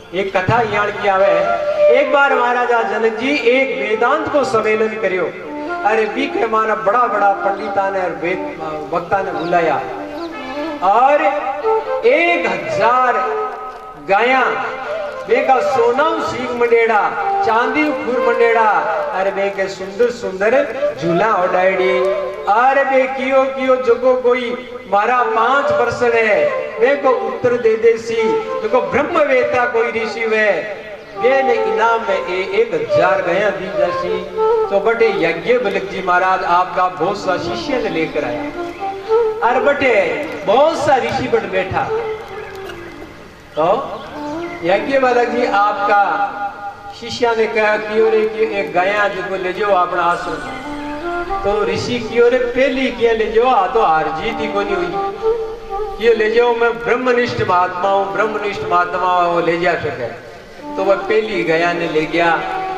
एक कथा यहाँ की आवे। एक बार महाराजा जनक जी एक वेदांत को सम्मेलन करियो। अरे बी के माना बड़ा बड़ा पंडिता ने वेद वक्ता ने बुलाया और 1000 गाया बेका सोना सींग मंडेड़ा चांदी खुर मंडेड़ा अरे बे के सुंदर सुंदर झूला उड़ाईडी अरे बे कियो जगो कोई मारा 5% है वे को उत्तर दे देसी जो ब्रह्म वेता कोई ऋषि वे ने इनाम में 1000 गया दी जैसी। तो बटे यज्ञ बलक जी महाराज आपका बहुत सा शिष्य ने लेकर आया और बटे बहुत सा ऋषि बट बैठा। तो यज्ञ बलक जी आपका शिष्य ने कहा कि एक गया जो ले जाओ अपना आश्रम। तो ऋषि की ओर पहली किया ले जाओ आ तो हार जीत ही को नहीं हुई ये ले जाओ मैं ब्रह्मनिष्ठ महात्मा हूँ ब्रह्मनिष्ठ महात्मा वो ले जा सके। तो वह पहली गया ने ले गया।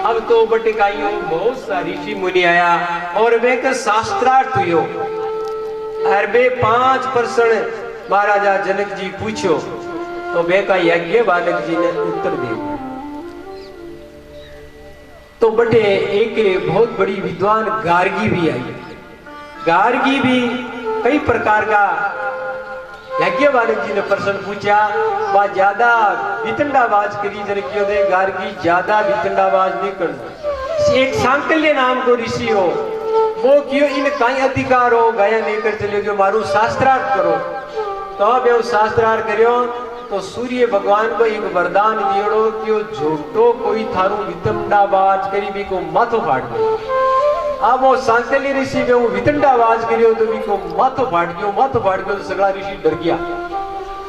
अब तो बटिकाइयों बहुत सा ऋषि मुनि आया और वे का शास्त्रार्थ हुयो और वे 5% महाराजा जनक जी पूछो तो वे का यज्ञ बालक जी ने उत्तर दिया। तो बटे एक बहुत बड़ी विद्वान गार्गी भी आई। गार्गी भी कई प्रकार का यज्ञ बालक जी ने प्रश्न पूछा वह ज्यादा वितंडाबाज करी जरा क्यों दे गार्गी ज्यादा वितंडाबाज नहीं करना। एक सांकल्य नाम को ऋषि हो वो क्यों इन कई अधिकार हो गया लेकर चले जो मारू शास्त्रार्थ करो। तो अब ये शास्त्रार्थ करो तो सूर्य भगवान को एक वरदान दियो कि झूठो कोई थारू वितंडाबाज करी भी को माथो फाड़ दे। अब वो सांकल्य ऋषि में वो वितंडाबाज करियो तो भी को माथो फाड़ गयो तो सगला ऋषि डर गया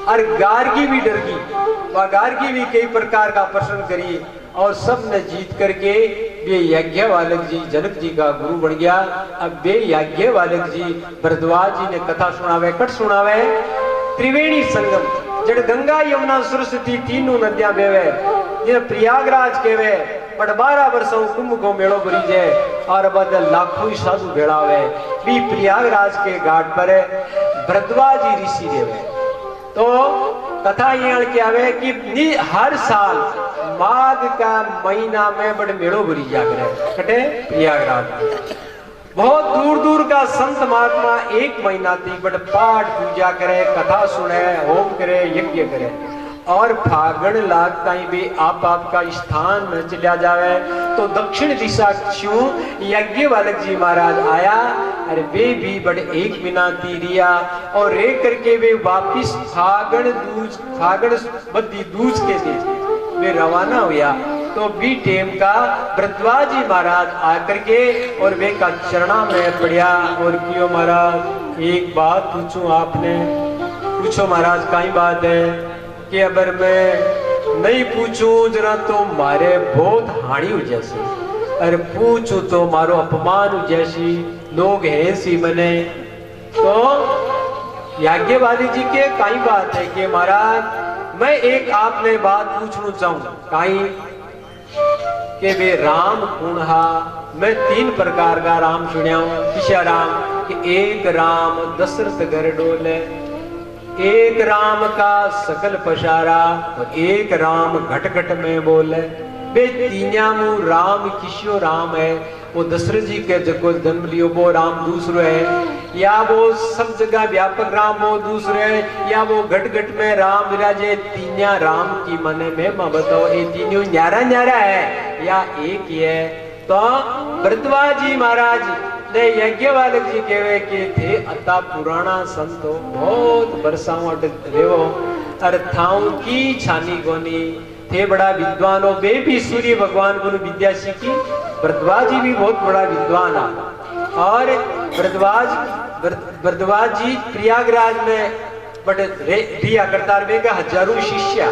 और गार्गी भी डर गई। वह गार्गी भी कई प्रकार का प्रश्न करी और सब ने जीत करके वे यज्ञ बालक जी जनक जी का गुरु बन गया। अब वे यज्ञ बालक जी भरद्वाज जी ने कथा सुनावे कट सुनावे त्रिवेणी संगम जड़ गंगा यमुना सरस्वती तीनों नदियां बेवे जिन्हें प्रयागराज केवे बट 12 वर्षों कुंभ को मेड़ो भरी जाए और बदल लाखों साधु भेड़ावे भी प्रयागराज के घाट पर भरद्वाजी ऋषि देवे। तो कथा यहाँ की आवे कि हर साल माघ का महीना में बड़े मेड़ो भरी जाकर कटे प्रयागराज बहुत दूर दूर का संत महात्मा एक महीना थी बट पाठ पूजा करे कथा सुने होम करे यज्ञ करे और फागण लाग ताई भी आपका स्थान में चला जावे। तो दक्षिण दिशा क्यों यज्ञ बालक जी महाराज आया अरे वे भी बड़े एक महीना तीरिया और रे करके वे वापिस फागण बद्दी दूज के दिन वे रवाना हुआ। तो बी टेम का भरद्वाजी महाराज आकर के और वे का चरणा में पड़िया और क्यों महाराज एक बात पूछूं आपने। पूछो महाराज कई बात है कि अगर मैं नहीं पूछूं जरा तो मारे बहुत हानि हो जैसी अरे पूछूं तो मारो अपमान हो जैसी लोग हैं सी मने। तो याज्ञवाली जी के कई बात है कि महाराज मैं एक आपने बात पूछना चाहूं कहीं कि वे राम कौन हा। मैं 3 प्रकार का राम सुनिया हूं। किसा राम कि एक राम दशरथ घर डोले एक राम का सकल पसारा और एक राम घट घट में बोले। वे तीनों राम किसो राम है वो दशरथ जी के जगो जन्म लियो वो राम दूसरो है या वो सब जगह व्यापक राम वो दूसरो है या वो घट घट में राम विराजे। तीनों राम की मने में मैं बताओ ये तीनों न्यारा न्यारा है या एक ही है। तो भरद्वाज जी महाराज ने यज्ञ बालक जी कहवे के थे अता पुराना संतो बहुत बरसाओं रेवो अर थाऊ की छानी कोनी थे बड़ा विद्वान हो। वे भी सूर्य भगवान को विद्या सीखी। भरद्वाज जी भी बहुत बड़ा विद्वान है और भरद्वाज जी प्रयागराज में बड़े दिया करता वे का हजारों शिष्य।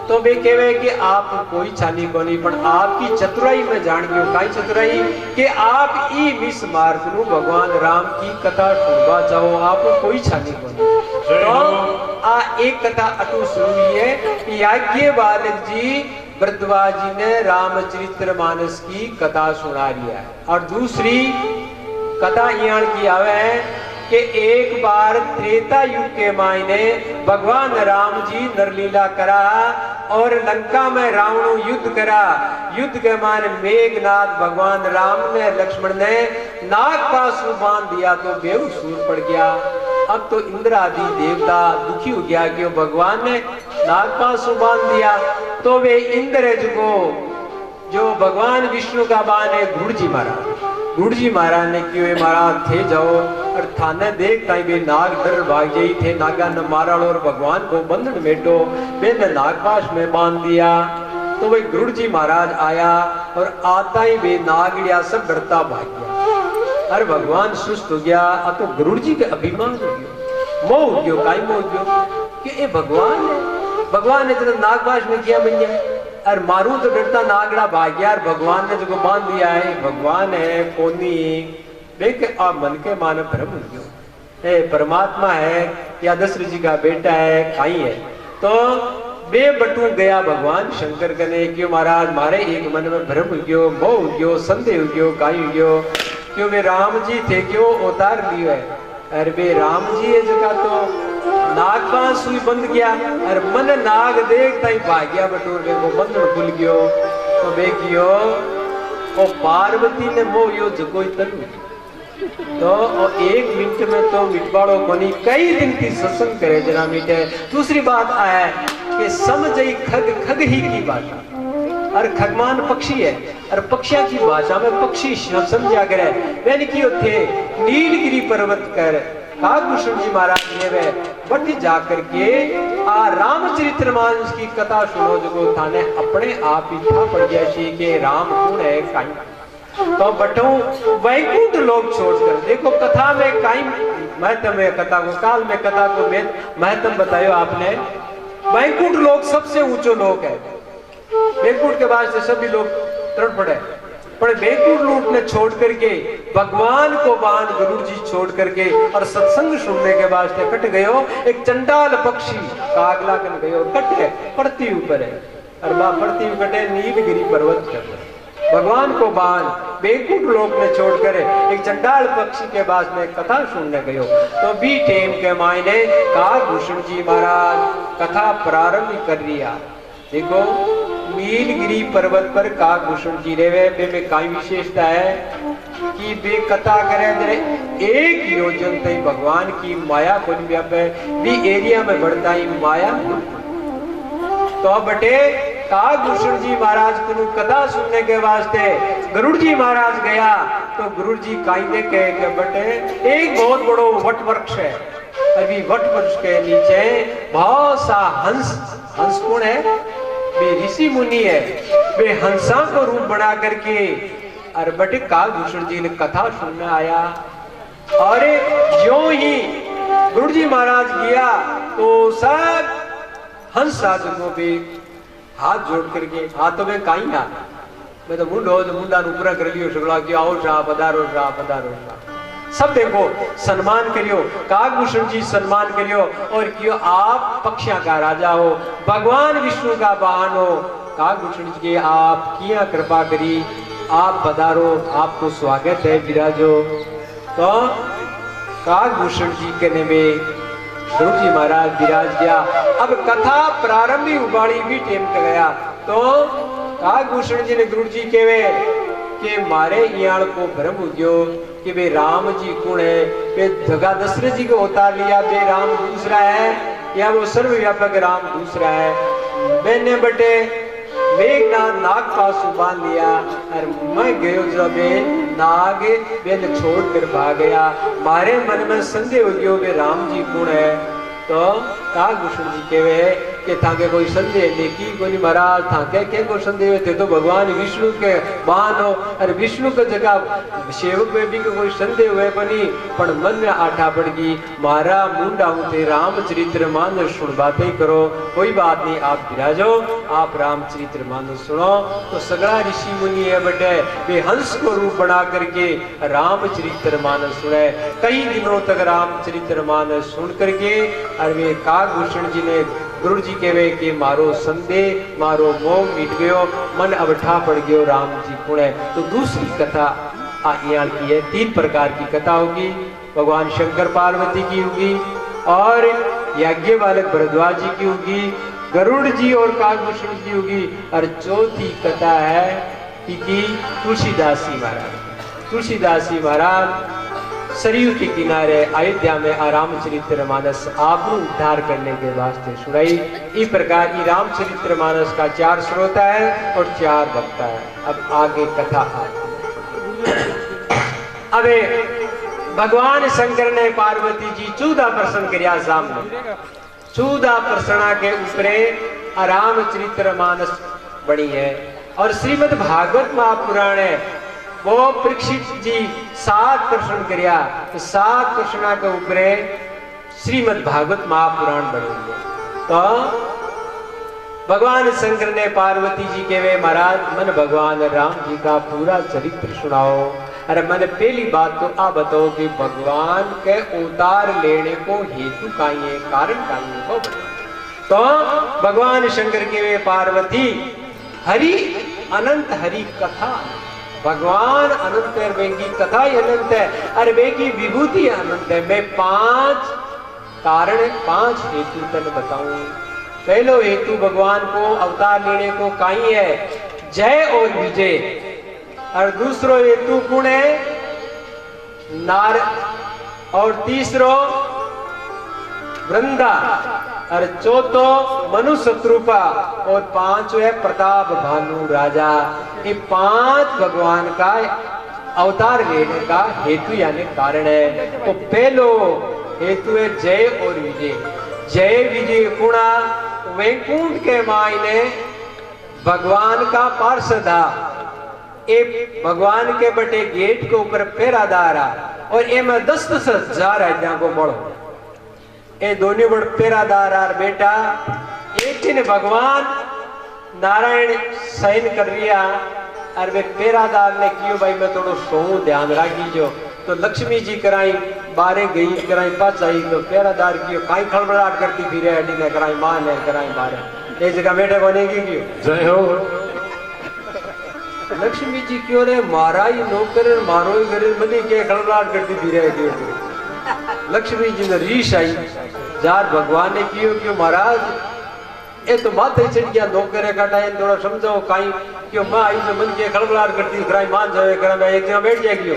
तो वे कहवे कि आप कोई छानी को नहीं पर आपकी चतुराई में जान गयो। काई चतुराई कि आप ई मिस मार्ग नु भगवान राम की कथा सुनवा चाहो आप कोई छानी को नहीं। तो आ एक कथा अटू सुनी है कि यज्ञ बालक जी भरद्वाज जी ने रामचरितमानस की कथा सुना लिया है। और दूसरी कथा यहाँ की आवे है कि एक बार त्रेता युग के मायने भगवान राम जी नरलीला करा और लंका में रावण युद्ध करा। युद्ध के मायने मेघनाथ भगवान राम ने लक्ष्मण ने नाग पासु बांध दिया तो बेहोश पड़ गया। अब तो इंद्र आदि देवता दुखी हो गया कि भगवान ने नागपासु बांध दिया। तो वे इंद्र जो भगवान विष्णु का बाण है गुरुजी महाराज ने कि वे महाराज थे जाओ और थाने देखता ही वे नाग डर भाग गई थे, नागा ने मारा और भगवान को बंधन बैठो मैंने नागपाश में बांध दिया। तो वे गुरुजी महाराज आया और आता ही वे नागड़िया सब डरता भाग गया। अरे भगवान सुस्त हो गया। अब तो गुरु जी के अभिमान हो गयो, मोह हो गयो, काई मोह हो गयो कि ये भगवान ने तो नागपाश में किया भैया और मारू तो डरता नागड़ा भाग गया और भगवान ने जो बांध दिया है भगवान है कोनी देख आप मन के मान भ्रम हो गयो है परमात्मा है या दशरथ जी का बेटा है काई है। तो बे बटू गया भगवान शंकर कने क्यों महाराज मारे एक मन में भ्रम हो गयो, मोह हो गयो, संदेह हो गयो, काई हो गयो क्यों वे राम जी थे क्यों उतार लियो है। अरे वे राम जी है जगह तो नागपाश हुई बंद गया और मन नाग देखता ही भाग गया बटूर को बंधन खुल गयो। तो वे कियो ओ पार्वती ने मोह यो जगो तनु तो एक मिनट में तो मिटवाड़ो कोनी कई दिन की सत्संग करे जना मिटे। दूसरी बात आया कि समझई खग ही की भाषा और खगमान पक्षी है और पक्षिया की भाषा में पक्षी समझा करे मैंने कियो थे नीलगिरी पर्वत कर कागभूषण जी महाराज ने वे बट जाकर के आ रामचरितमानस की कथा सुनो जो थाने अपने आप ही था पड़ गया शी के राम कौन है काई। तो बटो वैकुंठ लोग छोड़कर देखो कथा में काई महत्व है कथा को काल में कथा को महत्व बतायो आपने। वैकुंठ लोग सबसे ऊंचो लोग है। वैकुंठ के बाद से सभी लोग तड़ पड़े पर वैकुंठ लोक ने छोड़ करके भगवान को बाण गुरु जी छोड़ करके और सत्संग सुनने के बाद से कट गयो एक चंडाल पक्षी कागला कन गयो कटे पड़ती ऊपर है और बा पड़ती कटे नीलगिरी पर्वत कर भगवान को बाण वैकुंठ लोक ने छोड़कर एक चंडाल पक्षी के बाद में कथा सुनने गयो। तो बी टेम के मायने कागभूषण जी महाराज कथा प्रारंभ कर लिया। देखो नीलगिरी पर्वत पर कागभूषण जी रेवे बे काई विशेषता है कि बे कथा करे जरे एक योजन तई भगवान की माया को व्यापे भी एरिया में बढ़ता ही माया। तो बटे कागभूषण जी महाराज को कथा सुनने के वास्ते गरुड़ जी महाराज गया तो गुरु जी काइंदे कहे कि बटे एक बहुत बड़ो वट वृक्ष है अभी वट वृक्ष के नीचे बहुत सा हंस कौन है वे ऋषि मुनि है वे हंसा को रूप बना करके और बटे कागभूषण जी ने कथा सुनने आया। और जो ही गुरु जी महाराज गया तो सब हंस साधकों पे हाथ जोड़ करके हाथों में काई ना मैं तो मुंडा ऊपर कर लियो सगला कि आओ शाह पधारो सब देखो सम्मान करियो कागभूषण जी सम्मान करियो और क्यों आप पक्षियां का राजा हो भगवान विष्णु का वाहन हो कागभूषण जी के आप किया कृपा करी आप पधारो आपको स्वागत है विराजो। तो कागभूषण जी कहने में गुरु जी महाराज विराज गया। अब कथा प्रारंभी उबाड़ी भी टेम कर गया तो कागभूषण जी ने गुरु जी केवे के मारे याण को भ्रम हो गयो कि वे राम जी कौन है वे जगह दशरथ जी को उतार लिया वे राम दूसरा है या वो सर्वव्यापक राम दूसरा है। मैंने बटे मेघनाथ नाग पास बांध लिया और मैं गयो जब नाग बेन छोड़ कर भाग गया मारे मन में संदेह हो गयो वे राम जी कौन है। तो कागभूषण जी केवे के थाके कोई संदेह नहीं की कोई महाराज थाके के को संदेह थे तो भगवान विष्णु के वाहन हो और विष्णु के जगह सेवक में भी कोई संदेह हुए बनी पर मन में आठा पड़ गई मारा मुंडा उठे रामचरितमानस सुन बातें करो कोई बात नहीं आप विराजो आप रामचरितमानस सुनो। तो सगड़ा ऋषि मुनि है बटे वे हंस को रूप बना करके रामचरितमानस सुने कई दिनों तक रामचरितमानस सुन करके और वे कागभूषण जी ने गुरु जी के वे कि मारो संदेह मारो मोह मिट गयो मन अब ठा पड़ गयो राम जी कुणे। तो दूसरी कथा यहाँ की है 3 प्रकार की कथा होगी। भगवान शंकर पार्वती की होगी, और याज्ञवल्क्य भरद्वाज जी की होगी, गरुड़ जी और काकभूषण जी होगी, और चौथी कथा है कि तुलसीदास जी महाराज। तुलसीदास जी महाराज सरयू के किनारे अयोध्या में रामचरितमानस आप उद्धार करने के वास्ते सुनाई। इस प्रकार की रामचरितमानस का 4 श्रोता है और 4 वक्ता है। अब आगे कथा अबे भगवान शंकर ने पार्वती जी 14 प्रश्न किया सामने। 14 प्रश्न के ऊपर रामचरितमानस बनी है। और श्रीमद् भागवत महापुराण है वो परीक्षित जी 7 प्रश्न किया, तो 7 प्रश्न के ऊपर श्रीमद् भागवत महापुराण बनेंगे। तो भगवान शंकर ने पार्वती जी के वे महाराज मन भगवान राम जी का पूरा चरित्र सुनाओ। अरे मैंने पहली बात तो आप बताओ कि भगवान के अवतार लेने को हेतु काई कारण काई वो बताओ। तो भगवान शंकर के वे पार्वती हरि अनंत हरि कथा, भगवान अनंत है, वेगी कथा ही अनंत है, अरे वेगी विभूति अनंत है। मैं 5 कारण 5 हेतु तन बताऊं। पहलो हेतु भगवान को अवतार लेने को काई है जय और विजय, और दूसरो हेतु गुण है नार, और तीसरो वृंदा, और चौथो मनुष्य शत्रुपा, और 5 है प्रताप भानु राजा। ये 5 भगवान का अवतार लेने का हेतु यानी कारण है। तो पहलो हेतु है जय और विजय। जय विजय गुणा वैकुंठ के मायने भगवान का पार्षदा, एक भगवान के बटे गेट के ऊपर पेरादारा, और ए में 10-10 हजार है को बढ़ो। ए दोनों बड़ पेरादार और बेटा एक दिन भगवान नारायण सैन कर रिया, और वे पेरादार ने कियो भाई मैं थोड़ो सो ध्यान राखी जो। तो लक्ष्मी जी कराई बारे गई कराई पास आई, तो पेरादार कियो काई खड़बड़ाहट करती फिरे हड्डी ने कराई मां ने कराई बारे एक जगह बेटे बनेगी क्यों जय हो। लक्ष्मी जी क्यों रे मारा ही नौकर मारो ही करे मनी के खड़बड़ाहट करती फिरे क्यों। लक्ष्मी जी ने रीश आई जार भगवान ने क्यों महाराज ये तो माथे चढ़ गया नौकर का टाइम थोड़ा समझाओ काई क्यों मां आई तो मन के खड़बड़ाहट करती कराई मान जाए करा मैं एक जगह बैठ जाएगी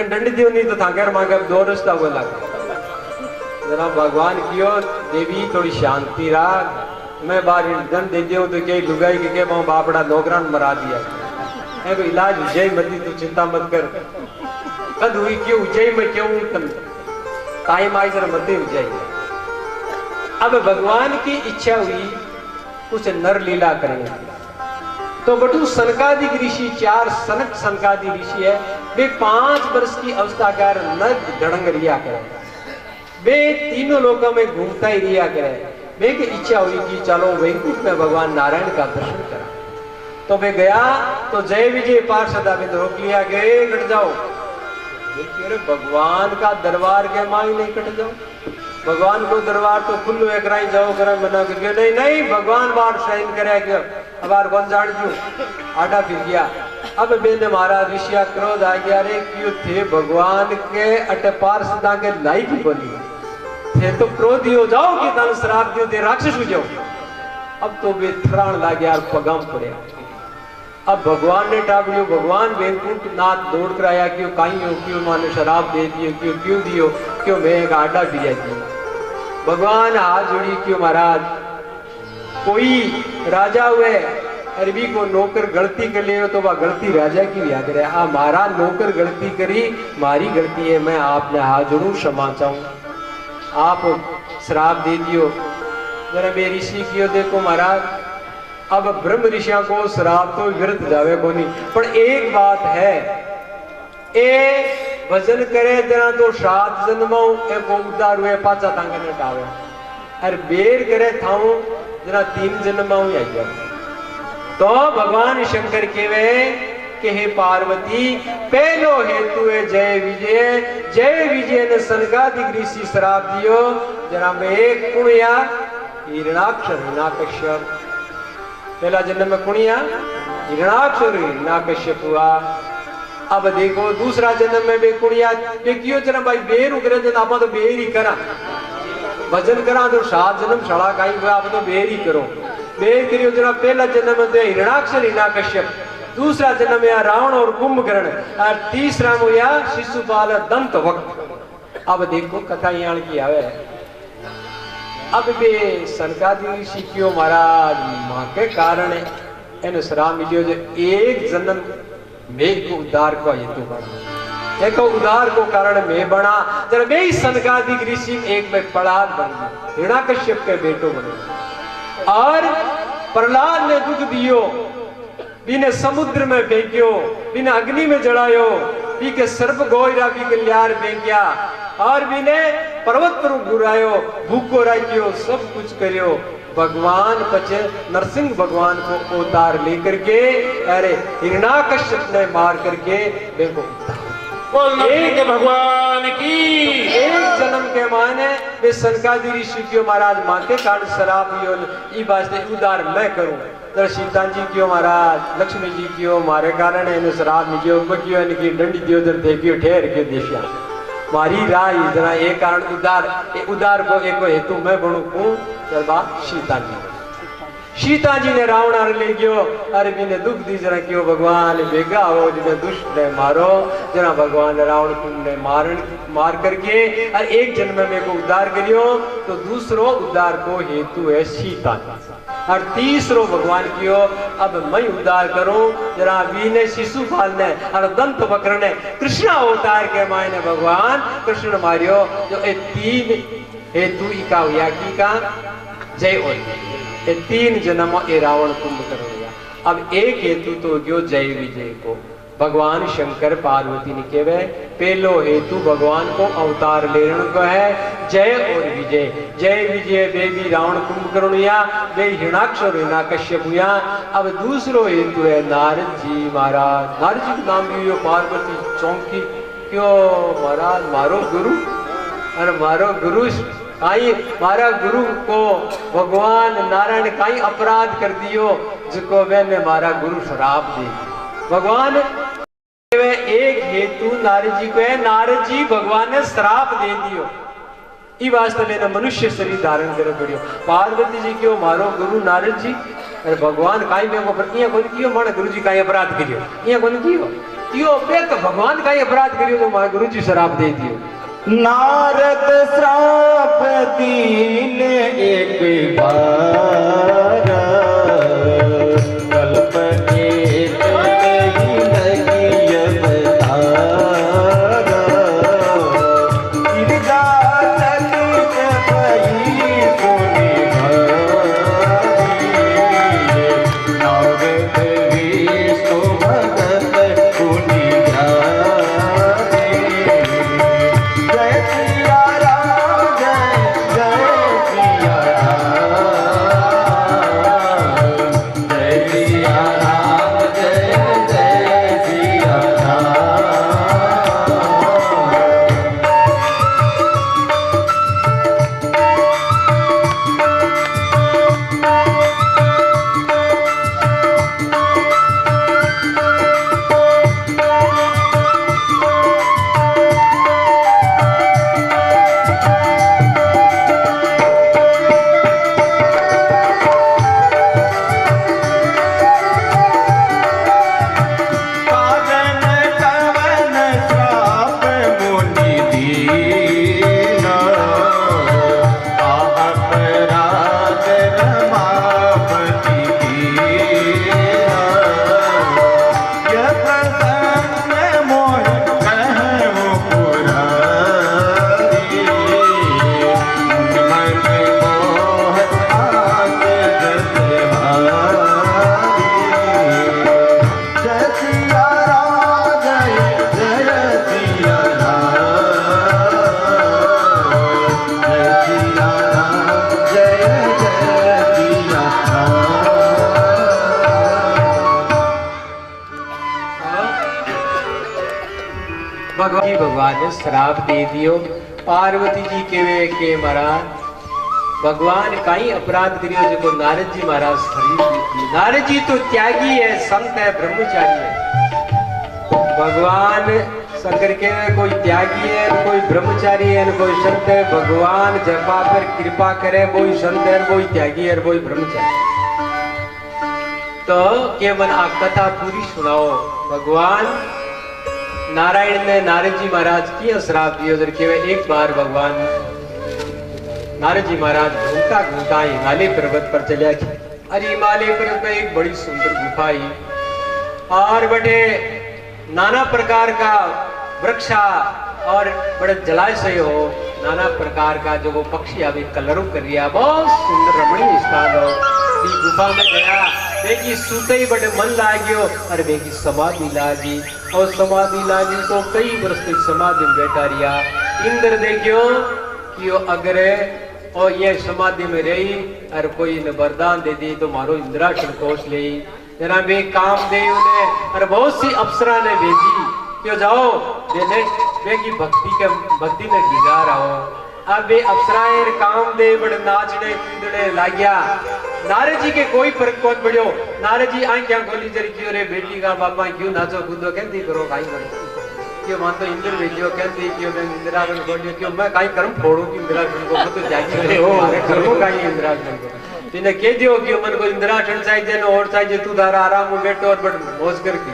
डंडी दियो नहीं तो था घर मांगे 2 रास्ता वो लगा जरा भगवान क्यों देवी थोड़ी शांति राख, मैं बाहर दंड दे दियो तो क्या लुगाई के बापड़ा नौकरान मरा दिया है तो इलाज विजय मत तू चिंता मत कर। कद हुई क्यों उज्जैन में क्यों टाइम आई जरा मध्य उज्जैन। अब भगवान की इच्छा हुई कुछ नर लीला करेंगे। तो बटू सनकादिक ऋषि 4 सनक सनकादि ऋषि है, वे 5 वर्ष की अवस्था कर नर ढड़ंग रिया करे, वे तीनों लोगों में घूमता ही रिया करे। वे की इच्छा हुई कि चलो वैकुंठ में भगवान नारायण का दर्शन करा। तो वे गया तो जय विजय पार्षदा में रोक लिया गए कट जाओ। भगवान का दरबार के माई नहीं कट जाओ, भगवान को दरबार तो खुल्लो एक राई जाओ कर मना कर नहीं नहीं भगवान बार साइन करे क्यों अब बार कौन जान क्यों आटा फिर गया। अब बेने मारा ऋषिया क्रोध आ गया रे क्यों थे भगवान के अटे पार्षदा के लाइक बनी थे तो क्रोधी हो जाओ कि तन श्राप दियो दे राक्षस हो जाओ। अब तो वे थराण लागे यार पगाम पड़े। अब भगवान ने टाबड़ियो भगवान वैकुंठ नाथ दौड़ कर आया क्यों कहीं हो क्यों माने शराब दे दियो क्यों दियो क्यों मैं एक आटा दिया दियो। भगवान हाथ जोड़ी क्यों महाराज कोई राजा हुए अरबी को नौकर गलती कर ले तो वह गलती राजा की याद रहे। हाँ मारा नौकर गलती करी मारी गलती है मैं आपने हाथ जोड़ू क्षमा चाहूं आप शराब दे दियो जरा मेरी ऋषि कियो देखो महाराज। अब ब्रह्म ऋषियों को श्राप तो विरत जावे को नहीं पर एक बात है ए भजन करे जना तो 7 जन्मों ए उदार हुए पाचा तांगे न टावे और बेर करे थाऊ जना 3 जन्मों ही आई जाए। तो भगवान शंकर केवे के हे पार्वती पहलो हेतु है जय विजय ने सनकादिक ऋषि श्राप दियो जना में एक कुणिया हिरणाक्षर हिरणाकश्यप पहला जन्म में कुणिया हिरणाक्षर हिरणाकश्यप हुआ अब देखो दूसरा जन्म में बेकुड़िया देखियो जना भाई बेर उगरे जन आप तो बेर ही करा भजन करा तो 7 जन्म सड़ा काई हुआ आप तो बेर ही करो बेर करियो जना पहला जन्म में तो हिरणाक्ष हिरणाकश्यप दूसरा जन्म या रावण और कुंभकर्ण और तीसरा हुआ शिशुपाल दंत वक्त। अब देखो कथा यहाँ की आवे अब बे सनकादि ऋषि क्यों महाराज मां के कारण इन श्राप मिलियो जो एक जन्म में को उद्धार को हेतु बना एक उद्धार को कारण में बना जब बे सनकादि ऋषि एक में प्रहलाद बन गया हिरणाकश्यप के बेटो बने और प्रहलाद ने दुख दियो बिना समुद्र में फेंकियो बिना अग्नि में जलायो बी के सर्प गोयरा बी के लियार फेंकिया और बिने पर्वत पर घुरायो भूखो राखियो सब कुछ करियो भगवान पचे नरसिंह भगवान को अवतार लेकर के अरे हिरणाकश्यप ने मार करके देखो एक भगवान की एक जन्म के माने वे सनकादि ऋषि क्यों महाराज मांगे कारण शराब ई वास्ते उदार मैं करूं तर सीता जी क्यों महाराज लक्ष्मी जी क्यों मारे कारण इन शराब मिलियो क्यों इनकी डंडी दियो जन देखियो ठहर के देशिया मारी राय जरा एक कारण उदार को एक हेतु मैं बनू हूं चलबा सीता जी ने रावण ले गयो अरे बिने दुख दी जरा क्यों भगवान बेगा हो जिने दुष्ट ने मारो जरा भगवान रावण ने मार करके और एक जन्म में को उद्धार करियो तो दूसरो उद्धार को हेतु है सीता और तीसरो भगवान कियो अब मैं उद्धार करूं जरा बीने शिशुपाल ने और दंत वक्र ने कृष्ण अवतार के मायने भगवान कृष्ण मारियो जो ये 3 हेतु इका हुआ की का जय और ये 3 जन्म ए रावण कुंभकर्ण हुआ। अब एक हेतु तो गयो जय विजय को भगवान शंकर पार्वती ने केवे पहलो हेतु भगवान को अवतार लेने को है जय और विजय। जय विजय बेबी रावण कुंभकर्ण हुआ बे हिरणाक्ष और हिरणाकश्यप हुआ। अब दूसरो हेतु है नारद जी महाराज नारद जी का नाम भी पार्वती चौंकी क्यों महाराज मारो गुरु अरे मारो गुरु काई मारा गुरु को भगवान नारायण काई अपराध कर दियो जिसको मैंने मारा गुरु शराब दी भगवान एक हेतु नारद जी को है नारद जी भगवान ने श्राप दे दियो ई वास्ते लेना मनुष्य शरीर धारण करे पड़ियो पार्वती जी क्यों मारो गुरु नारद जी अरे भगवान काई में को कौन कियो माने गुरु जी काई अपराध करियो इया कौन कियो कियो पे तो भगवान काई अपराध करियो तो मारे गुरु जी श्राप दे दियो नारद श्राप दीन एक बार कल्प एक नहीं लगी अवतारा गिरजा चलित भई सुनि भाई नारद विष्णु भगत सुनि भगवान ने श्राप दे दियो पार्वती जी के महाराज भगवान काई अपराध करियो जो नारद जी महाराज नारद जी तो त्यागी है संत है ब्रह्मचारी है भगवान शंकर के कोई त्यागी है कोई ब्रह्मचारी है कोई संत है। भगवान जपा पर कृपा करे कोई संत है कोई त्यागी है कोई ब्रह्मचारी। तो केवल आ कथा पूरी सुनाओ। भगवान नारायण ने नारद जी महाराज की श्राप दियो उधर केवल एक बार भगवान नारद जी महाराज घूमता घूमता हिमालय पर्वत पर चले गए। अरे हिमालय पर्वत में एक बड़ी सुंदर गुफा है और बड़े नाना प्रकार का वृक्षा और बड़े जलाशय हो नाना प्रकार का जो वो पक्षी अभी कलरों कर रिया बहुत सुंदर रमणीय स्थान हो। गुफा में गया बेगी सूते ही बड़े मन लागियो और बेगी समाधि लागी और समाधि लागी तो कई वर्ष तक समाधि में बैठा रिया। इंद्र देखियो कि अगर और ये समाधि में रही और कोई ने वरदान दे दी तो मारो इंद्रासन कोष ले जना बे काम दे ने और बहुत सी अप्सरा ने भेजी क्यों जाओ देने बे की भक्ति में गिरा रहो। अब बे अप्सराएं काम दे बड़े नाचने कूदने लाग्या। नारद जी के कोई फर्क कौन पड़ियो। नारद जी आई क्या खोली जरी क्यों रे बेटी का बापा क्यों नाचो कूदो कहती करो काई करो क्यों मान तो इंद्र भेजियो कहती क्यों मैं इंद्रासन बोलियो क्यों मैं काई कर्म फोड़ू कि इंद्रासन को तो जागी रहे हो मारे कर्मो काई इंद्रासन को तिने कह दियो कि मन को इंद्रासन चाहिए न और चाहिए तू धारा आराम में बैठो और बड़ मौज करके।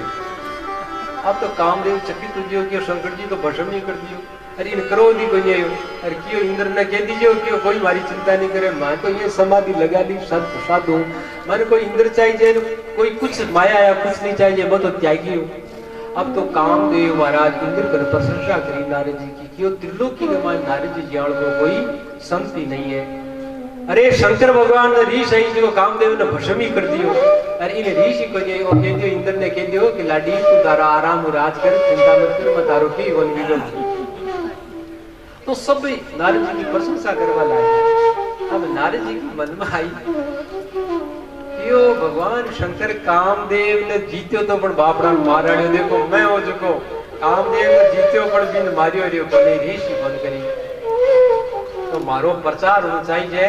अब तो कामदेव चकित हो जियो कि शंकर जी तो भस्म नहीं कर दियो। अरे इन क्रोधी कोई नहीं अरे क्यों इंद्र ने कह दीजिए क्यों कोई हमारी चिंता नहीं करे मैं तो ये समाधि लगा ली साधु मन को इंद्र चाहिए कोई कुछ माया या कुछ नहीं चाहिए मैं तो त्यागी हूँ। अब तो कामदेव महाराज इंद्र कर प्रशंसा करी नारद जी की क्यों त्रिलोकी के मान नारद जी ज्ञान को कोई संति नहीं है। अरे शंकर भगवान ने ऋषि है जो कामदेव ने भस्म ही कर दियो। अरे इन ऋषि को ये और कह दियो इंद्र ने कह दियो कि लाडी तू तारा आराम राज कर चिंता मत कर मैं तारो की वन विगम तो सब नारद जी की प्रशंसा करवा लाए। अब नारद जी की मन में आई यो भगवान शंकर कामदेव ने जीत्यो तो पण बापड़ा माराड़ियो देखो मैं हो जको कामदेव ने जीत्यो पण बिन मारियो रियो कोने ऋषि बन करी तो मारो प्रचार होना चाहिए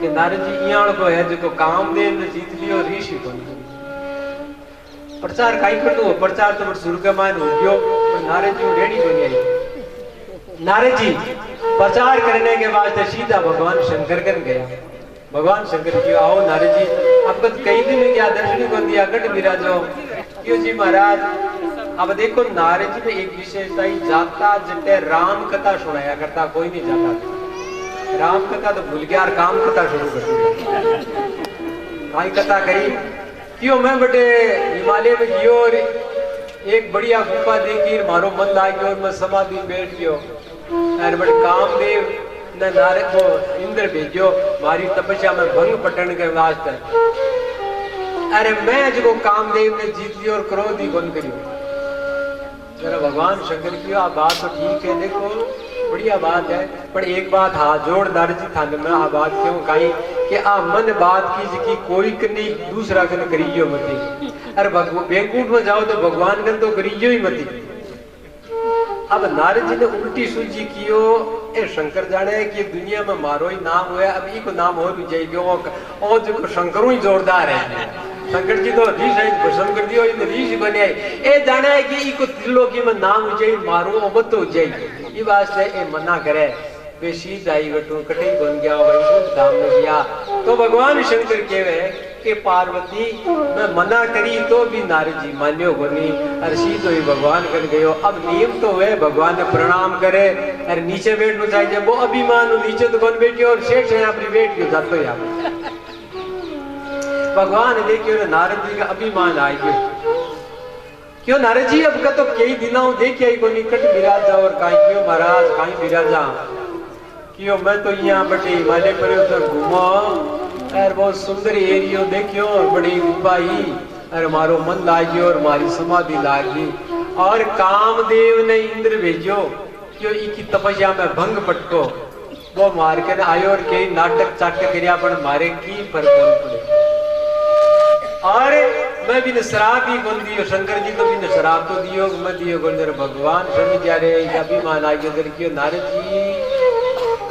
कि नारद जी इयाण को है जो कामदेव ने जीत लियो ऋषि बन करी प्रचार काई कर दो प्रचार तो बड़ शुरू के मान हो गयो पर नारद जी रेडी बन गए। नारद जी प्रचार करने के बाद सीधा भगवान शंकर कर गया। भगवान शंकर जी आओ नारद जी आपको कई दिन में क्या दर्शन को दिया कट विराजो क्यों जी महाराज। अब देखो नारद जी में एक विशेषता ही जाता जटे राम कथा सुनाया करता कोई नहीं जाता। राम कथा तो भूल गया और काम कथा शुरू कर दिया। कथा करी क्यों मैं बटे हिमालय में गयो और एक बढ़िया गुफा देखी मारो मन लाग गयो और मैं समाधि बैठ गयो और बड़े कामदेव ने नारद को इंद्र भेजो मारी तपस्या में भंग पटन के वास्ते। अरे मैं जो कामदेव ने जीत लियो और क्रोधी बन करियो। जरा भगवान शंकर की आ बात तो ठीक है देखो बढ़िया बात है पर एक बात हाथ जोड़ नारद जी थाने में आ बात क्यों कही कि आ मन बात की कोई कनी दूसरा कन करियो मती। अरे बेकूट में जाओ तो भगवान कन तो करियो ही मती। अब नारद जी ने उल्टी सूझी कियो ए शंकर जाने कि दुनिया में मारो ही नाम हुआ अब ई को नाम और भी जाएगी और जो शंकरों ही जोरदार है। शंकर जी तो ऋषि भस्म कर दियो इन ऋषि बने ए जाने है कि ई को त्रिलोकी में नाम हो जाए मारो अमत हो जाए ये बात से ए मना करे वे सीधा ही गटू कठे बन गया वैकुंठ धाम में गया। तो भगवान शंकर कहवे कि पार्वती मैं मना करी तो भी नारद जी मान्यो बनी और सीधो ही भगवान कर गयो। अब नियम तो है भगवान ने प्रणाम करे और नीचे बैठना चाहिए वो अभिमान नीचे तो कौन बैठियो और शेष है अपनी बैठ के जातो यहाँ भगवान देखियो नारद जी का अभिमान आ गयो क्यों नारद जी अब का तो कई दिनों देखिए को निकट विराजा और कहीं क्यों महाराज कहीं विराजा क्यों मैं तो यहाँ बटे हिमालय पर उधर घूमा और बहुत सुंदर एरियो देखियो और बड़ी गुफाई और मारो मन लागियो और मारी समाधि लागी और कामदेव ने इंद्र भेजो क्यों इकी तपस्या में भंग पटको वो मार के आयो और कई नाटक चाटक करिया पर मारे की फर्क पड़े। और मैं भी शराब ही कौन दियो शंकर जी तो भी शराब तो दियो मैं दियो गोंदर भगवान समझ जा रहे अभिमान आ गया क्यों नारद जी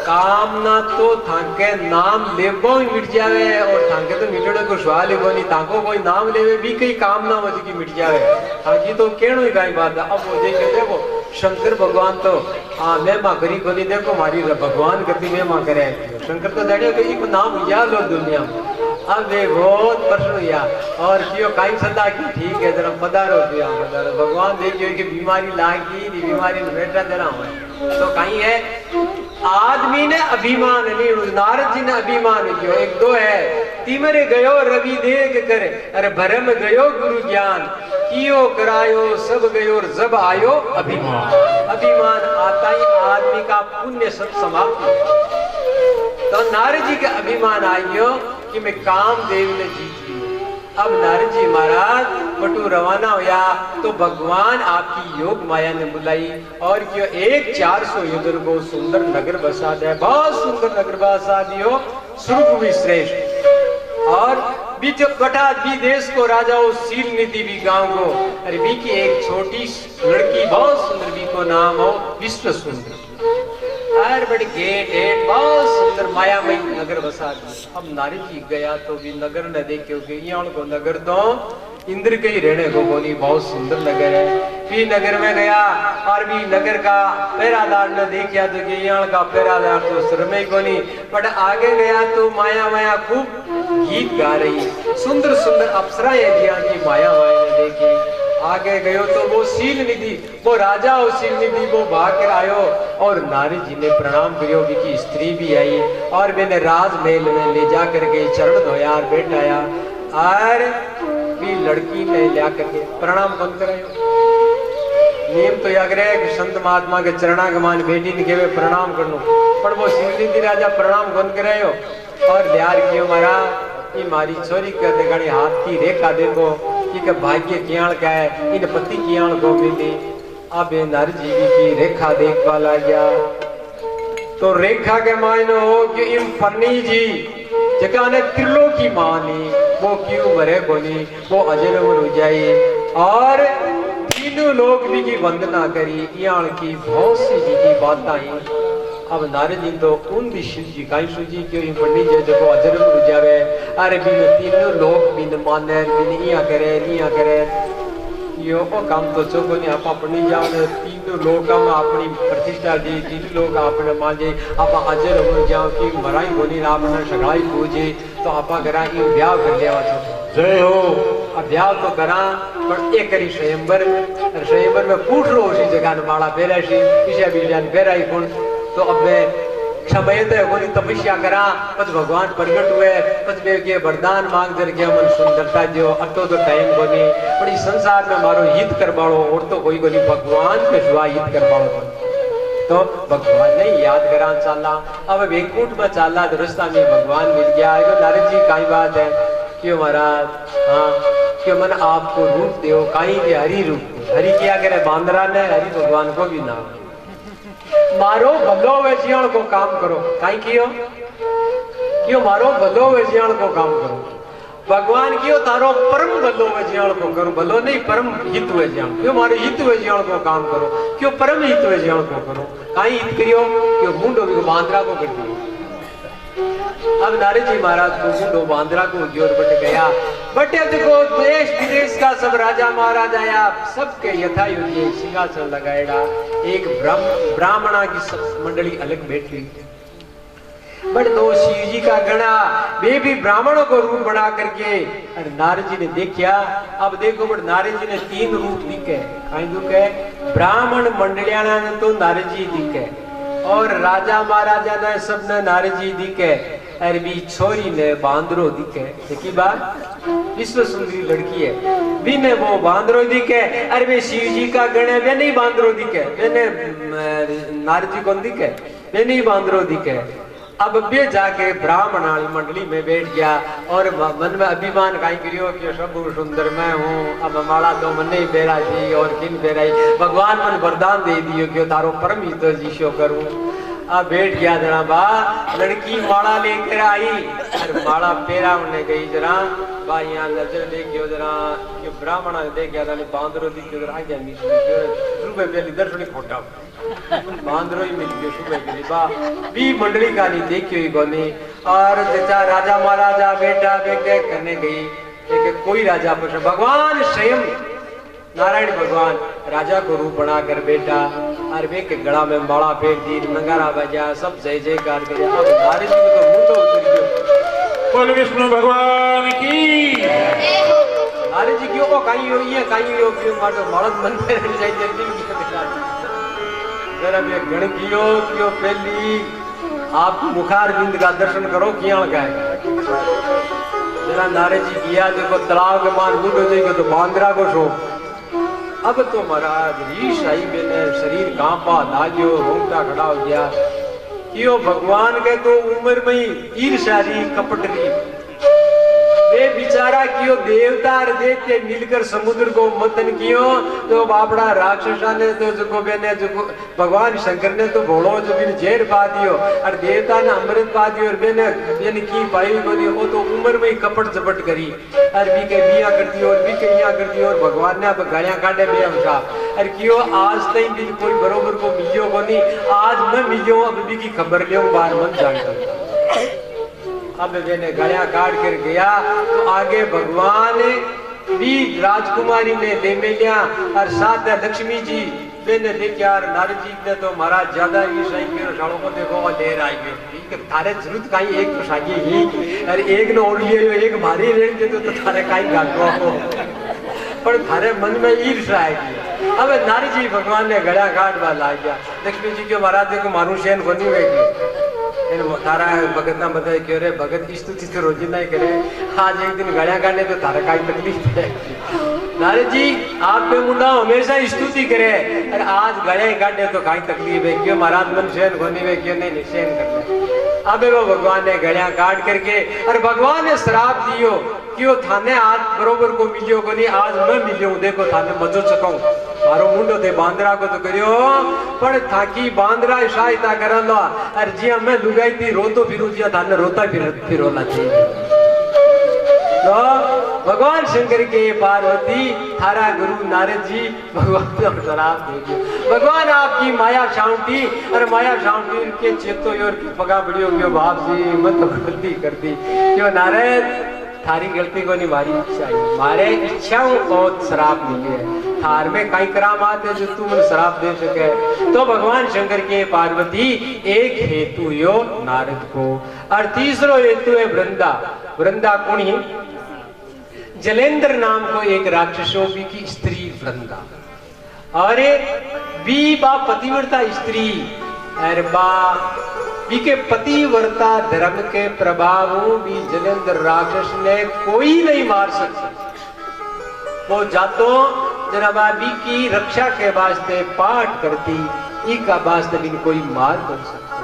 कामना तो थाके नाम लेबो ही मिट जावे और थाके तो मिटड़े को सवाल ही कोनी ताको कोई नाम लेवे भी कई कामना वज की मिट जावे हाजी तो केणो ही काई बात है। अब वो देखे देखो शंकर भगवान तो हाँ मैं माँ करी कोनी देखो मारी भगवान करती मैं माँ करे शंकर तो डरियो कि एक नाम याद लो दुनिया में। अब वे बहुत प्रश्न हुआ और क्यों काई सदा की ठीक है जरा पधारो दिया पधारो भगवान देखियो कि बीमारी लागी नी बीमारी बेटा जरा हुआ तो कहीं है आदमी ने अभिमान नहीं नारद जी ने अभिमान किया एक दो है तिमरे गयो रवि देख करे अरे भरम गयो गुरु ज्ञान कियो करायो सब गयो और जब आयो अभिमान अभिमान आता ही आदमी का पुण्य सब समाप्त। तो नारद जी का अभिमान आयो कि मैं कामदेव ने जीत ली। अब नारद जी महाराज बटू रवाना हुआ तो भगवान आपकी योग माया ने बुलाई और क्यों एक 400 युद्ध को सुंदर नगर बसा दे बहुत सुंदर नगर बसा दियो स्वरूप भी श्रेष्ठ और बीच बटा भी देश को राजा हो सील निधि भी गांव को अरे भी की एक छोटी लड़की बहुत सुंदर भी को नाम हो विश्व सुंदर हर बड़े गेट बहुत सुंदर मायामय नगर बसा दी। अब नारी जी गया तो भी नगर न देखे को नगर तो इंद्र के ही रहने को बोली बहुत सुंदर नगर है भी नगर में गया और भी नगर का पहरादार ने देखा तो यहाँ का पहरादार तो शर्मे को नहीं बट आगे गया तो माया माया खूब गीत गा रही सुंदर सुंदर अप्सराएं जिया की माया माया ने देखी। आगे गयो तो वो सील निधि वो राजा और सील निधि वो भाग कर आयो और नारी जी ने प्रणाम करियो की स्त्री भी आई और मैंने राजमहल में ले जा करके चरण धोया और बैठाया और भी लड़की ने लिया करके प्रणाम कौन करायो नियम तो याद रहे कि संत महात्मा के चरणागमान बेटी ने के प्रणाम कर लो पर वो सील निधि राजा प्रणाम कौन करायो और लियार कियो मारा ये मारी छोरी कर दे हाथ की रेखा देखो कि भाग्य कियाण का है इन पति कियाण को मिली। अब नारजीवी की रेखा देखवा गया तो रेखा के मायने हो कि इन फन्नी जी जगह ने त्रिलोकी मानी वो क्यों मरे बोली वो अजर हो जाए और तीनों लोग भी की वंदना करी याण की बहुत सी जी की बात आई। अब नारद जी तो उन भी शिव जी काई सुजी क्यों इन पंडित जी देखो अजर हो जावे अरे बिन तीनों लोग बिन माने बिन इया करे यो को काम तो चोको नहीं आपा पंडित जाओ ने तीनों लोग का अपनी प्रतिष्ठा दी तीन लोग आपने मांजे आपा अजर हो जाओ की मराई बोली आपने सगाई पूजे तो आपा करा इन ब्याह कर लिया जय हो अब ब्याह तो करा पर एक करी स्वयंवर में पूछ लो उसी जगह ने माला पहरा सी पीछे भी जान पहराई कौन तो अब मैं समय कोई तपस्या करा पद भगवान प्रकट हुए पद में के वरदान मांग जर के मन सुंदरता जो अतो तो टाइम बनी पर इस संसार में मारो हित कर बाड़ो और तो कोई कोई भगवान के सिवा हित कर बाड़ो तो भगवान ने याद करा चाला अब वैकुंठ में चाला तो रास्ता में भगवान मिल गया तो नारद जी काई बात है क्यों महाराज हाँ क्यों मन आपको रूप दो काई के हरि रूप हरि क्या करे बांदरा ने हरि भगवान को भी नाम मारो भलो वेजियाण को काम करो काई क्यों मारो भलो वेजियाण को काम करो भगवान क्यों तारो परम भलो वेजियाण को करो भलो नहीं परम हित वेजियाण क्यों मारो हित वेजियाण को काम करो क्यों परम हित वेजियाण को करो काई हित करियो क्यों मुंडो भी बांद्रा को कर दियो। अब नारद जी महाराज को मुंडो बांद्रा को जोर बट गया बटे देखो देश विदेश का सब राजा महाराज आया सबके यथा योग्य सिंहासन लगाएगा एक ब्राह्मणा की मंडली अलग बैठी बट दो शिव जी का गणा वे भी ब्राह्मणों को रूप बना करके और नारद जी ने देखा अब देखो बट नारद जी ने 3 रूप दिखे कहीं दुखे ब्राह्मण मंडलियाना ने तो नारद जी दिखे और राजा महाराजा ने सबने नारद जी दिखे और भी छोरी ने बांदरो दिखे देखी बात विश्व सुंदरी लड़की है भी ने वो बांदरो दिखे अरे वे शिव जी का गण है वे नहीं बांदरो दिखे वे ने नारद जी कौन दिखे वे नहीं बांदरो दिखे। अब बे जाके ब्राह्मण मंडली में बैठ गया और मन में अभिमान काई करियो कि सब सुंदर मैं हूँ अब माला तो मन नहीं बेरा जी और किन बेराई भगवान मन वरदान दे दियो कि तारो परम हित जीशो करूं। अब बैठ गया जरा बा लड़की माला लेकर आई और माला पेरा उन्हें गई जरा भाई यहाँ नजर देखियो जरा ये ब्राह्मण देखिया था नहीं बांदरो दिखियो जरा आगे मिल सुबह पहले दर्शन खोटा बांदरो ही मिल गयो सुबह के लिए बा भी मंडली का नहीं देखियो ही कोनी और जचा राजा महाराजा बेटा बेटे करने गई लेकिन कोई राजा पर भगवान स्वयं नारायण भगवान राजा को रूप बनाकर बेटा और वे के गला में माला फेर दी नगारा बजा सब जय जयकार करे अब नारद जी को मुंह तो उतर गयो बोल विष्णु भगवान की नारद जी क्यों को काई हो ये काई हो क्यों मारो मर्द मन पे रह जाए जल्दी की जरा वे गण कियो पहली आप मुखार बिंद का दर्शन करो किया का जरा नारद जी किया देखो तालाब के मान बूढ़ो देखो तो बांद्रा को शो अब तो महाराज रीश आई मैंने शरीर कांपा लागियो रोंगटा खड़ा हो गया क्यों भगवान के तो उम्र में ही ईर्ष्या री कपट री वे बेचारा क्यों देवता और दैत्य मिलकर समुद्र को मंथन कियो तो बापड़ा राक्षसा ने तो जो बेने जो भगवान शंकर ने तो भोलो जो भी जेर पा दियो और देवता ने अमृत पा दियो और बेने यानी की पाई को दियो वो तो उम्र में ही कपट झपट करी और भी के बिया कर दियो और भी के यहाँ कर दियो और भगवान ने अब गालियां काटे बे हमसा और क्यों आज तक भी कोई बरोबर को मिलियो को नहीं आज मैं मिलियो अब भी की खबर लियो बार मन जानता अब मैंने गया काट कर गया तो आगे भगवान भी राजकुमारी ने ले में लिया और साथ लक्ष्मी जी मैंने लेके यार नारद जी ने तो महाराज ज्यादा ही सही के सालों को देखो और देर आई गई ठीक थारे जरूरत काई एक तो सागी ही और एक ने और लिए एक भारी रेट दे तो थारे काई गागो पर थारे मन में ईर्ष्या आएगी अब नारद जी भगवान ने गया काट वाला आ गया लक्ष्मी जी के महाराज देखो मारू शैन बनी हुई तारा भगत ना बताए क्यों रे भगत की स्तुति तो रोजी नहीं करे आज एक दिन गाड़ियां काटने तो तारा का तकलीफ है नारद जी आप पे मुंडा हमेशा स्तुति करे और आज गाड़ियां काटने तो काई तकलीफ है क्यों महाराज मन शयन होने में क्यों नहीं निशयन करना अब वो भगवान ने गाड़ियां काट करके और भगवान ने श्राप दियो क्यों थाने आज बरोबर को मिलियो को नहीं आज मैं मिलियो देखो थाने मजो चकाऊं मारो मुंडो थे बांद्रा को तो करियो पर थाकी बांद्रा सहायता करलो और जिया मैं लुगाई थी रोतो फिरू जिया थाने रोता फिरोला थी तो भगवान शंकर के पार्वती थारा गुरु नारद जी भगवान को शराब दे दियो भगवान आपकी माया शांति और माया शांति के चेतो और की पगा बड़ियो क्यों बाप जी मत तो गलती कर दी क्यों नारद थारी गलती को नहीं मारी इच्छा मारे इच्छाओं और शराब मिली है थार में कई करामात है जो तू मन शराब दे सके तो भगवान शंकर के पार्वती एक हेतु यो नारद को और तीसरो हेतु है वृंदा वृंदा कुणी जलेंद्र नाम को एक राक्षसों की स्त्री वृंदा और बी बा पतिव्रता स्त्री अरे बा बी के पतिव्रता धर्म के प्रभाव भी जलेंद्र राक्षस ने कोई नहीं मार सकता वो जातो जरा बी की रक्षा के वास्ते पाठ करती इका वास्ते भी कोई मार कर सकता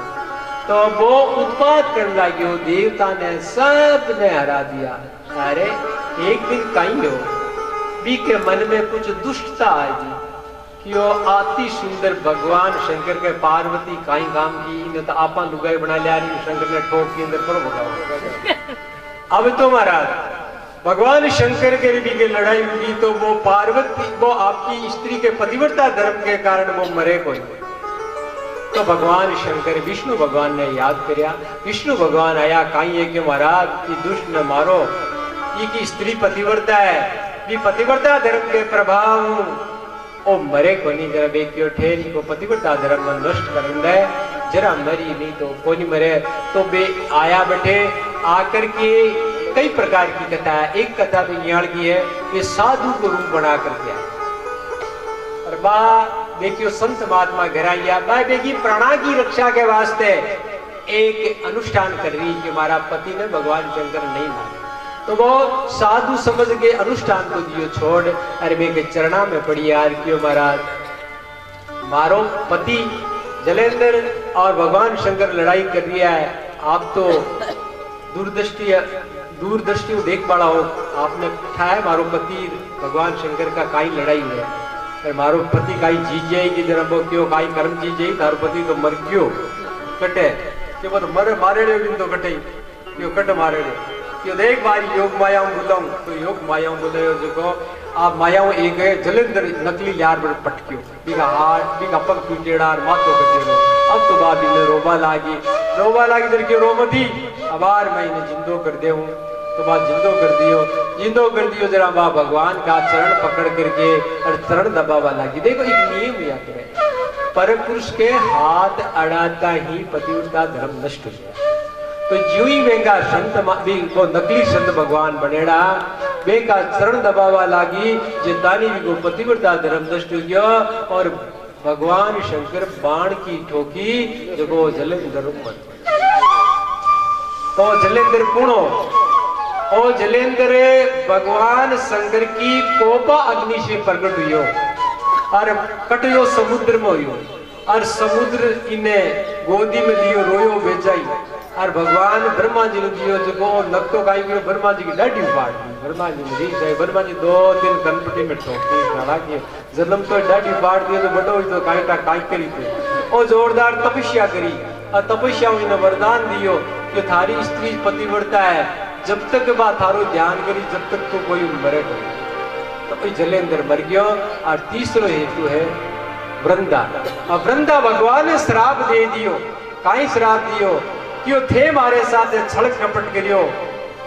तो वो उत्पात करने लगी देवता ने सब ने हरा दिया अरे एक दिन कहीं हो बी के मन में कुछ दुष्टता आएगी कि वो अति सुंदर भगवान शंकर के पार्वती काई काम की न तो आपा लुगाई बना लिया शंकर ने ठोक के अंदर पर भगा अब तो महाराज भगवान शंकर के भी के लड़ाई हुई तो वो पार्वती वो आपकी स्त्री के पतिव्रता धर्म के कारण वो मरे कोई तो भगवान शंकर विष्णु भगवान ने याद करया विष्णु भगवान आया कहीं है कि महाराज की दुष्ट न मारो ये की स्त्री पतिव्रता है ये पतिव्रता धर्म के प्रभाव ओ मरे को नहीं जरा बेटियों ठेरी को पतिव्रता धर्म में नष्ट कर दे जरा मरी नहीं तो कोई मरे तो बे आया बैठे आकर के कई प्रकार की कथा है एक कथा तो यहाँ की है कि साधु को रूप बना कर दिया और बा देखियो संत महात्मा घर आया बा देखिए प्राणा की रक्षा के वास्ते एक अनुष्ठान कर रही कि हमारा पति ने भगवान शंकर नहीं माना तो वो साधु समझ के अनुष्ठान को दियो छोड़ अरे बे के चरणा में पड़ी यार क्यों महाराज मारो पति जलेंद्र और भगवान शंकर लड़ाई कर दिया है आप तो दूरदृष्टि देख पड़ा हो आपने उठाया मारो पति भगवान शंकर का काई लड़ाई हुआ है मारो पति काई जीत जाएगी जरा वो क्यों काई कर्म जीत जाएगी तारो पति तो मर क्यों कटे क्यों तो मरे मारे तो कटे क्यों कट मारे कि देख बारी योग मायाओं बुलाऊं तो योग मायाओं बुले जो आप मायाओं एक है जलेंद्र नकली यार बड़े पटक्यो बिगा हाथ बिगा पग टूटेड़ा और माथो कटेड़ो अब तो बाबी ने रोबा लागी इधर के रोमती अबार मैं इन्हें जिंदो कर दे हूँ तो बात जिंदो कर दियो जरा बा भगवान का चरण पकड़ करके और चरण दबावा लागी। देखो एक नियम याद रहे, पर पुरुष के हाथ अड़ाता ही पतिव्रता धर्म नष्ट हो जाए। तो ज्यों ही वेगा संत वो नकली संत भगवान बनेड़ा वेगा चरण दबावा लागी जितानी भी को पतिव्रता धर्म नष्ट हो गया और भगवान शंकर बाण की ठोकी जो जलेंद्र तो जलेंद्र कुणो और जलेंद्र भगवान शंकर की कोपा अग्नि से प्रकट हुई और कटयो समुद्र में हुई और समुद्र इन्हें गोदी में लियो रोयो बेचाई और भगवान ब्रह्मा जी ने दियो जो नक्तो काई गयो ब्रह्मा जी की डाडी फाड़ दी। ब्रह्मा जी ने दी जाए ब्रह्मा जी 2-3 गणपति में ठोकी खड़ा के जन्म तो डाडी फाड़ दियो तो बड़ो तो काई करी थे और जोरदार तपस्या करी और तपस्या में वरदान दियो कि थारी स्त्री पतिव्रता है जब तक बात थारो ध्यान करी जब तक तो कोई मरे तो जलेंद्र मर गयो। और तीसरो हेतु है वृंदा और वृंदा भगवान ने श्राप दे दियो काई श्राप दियो कि थे मारे साथ छल कपट करियो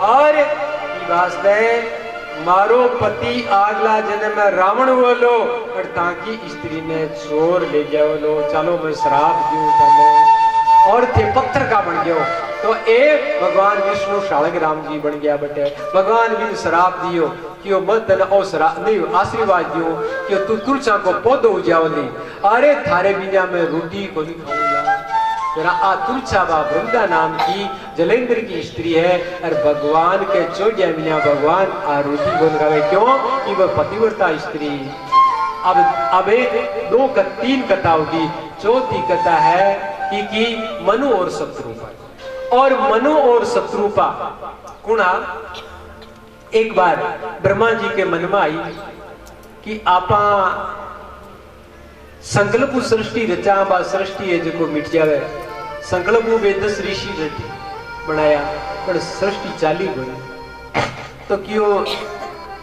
और वास्ते मारो पति आगला जन्म में रावण बोलो और ताकि स्त्री ने चोर ले जाओ चलो मैं श्राप दूं तने और थे पत्थर का बन गयो तो एक भगवान विष्णु शालक राम जी बन गया बटे भगवान भी श्राप दियो कि मत नहीं आशीर्वाद दियो कि तू तुलसा को पौधो उजाओ नहीं अरे थारे बिना में रोटी को नहीं खाऊंगा जरा आ तुलसा बा वृंदा नाम की जलेंद्र की स्त्री है और भगवान के चौड़िया बिना भगवान आ रोटी को खावे क्यों कि वह पतिव्रता स्त्री। अब एक 2-3 कथा होगी। चौथी कथा है कि मनु और शत्रुपा और मनु और शत्रुपा कुणा एक बार ब्रह्मा जी के मन में आई कि आपा संकल्प सृष्टि रचा बा सृष्टि है जो मिट जावे संकल्प में 10 ऋषि बनाया पर सृष्टि चाली गई तो क्यों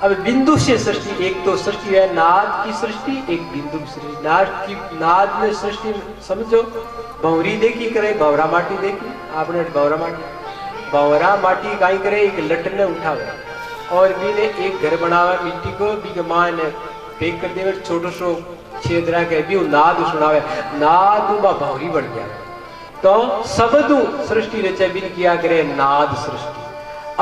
अब बिंदु से सृष्टि एक तो सृष्टि है नाद की सृष्टि एक बिंदु की सृष्टि नाद में सृष्टि समझो भंवरी देखी करे भंवरा माटी देखी आपने भंवरा माटी काई करे एक लट ने उठावे और भी ने एक घर बनावे मिट्टी को भी मां ने फेंक कर देवे छोटो सो छेदरा के भी नाद सुनावे नाद बा भंवरी बन गया तो शब्द सृष्टि रचे बिन किया करे नाद सृष्टि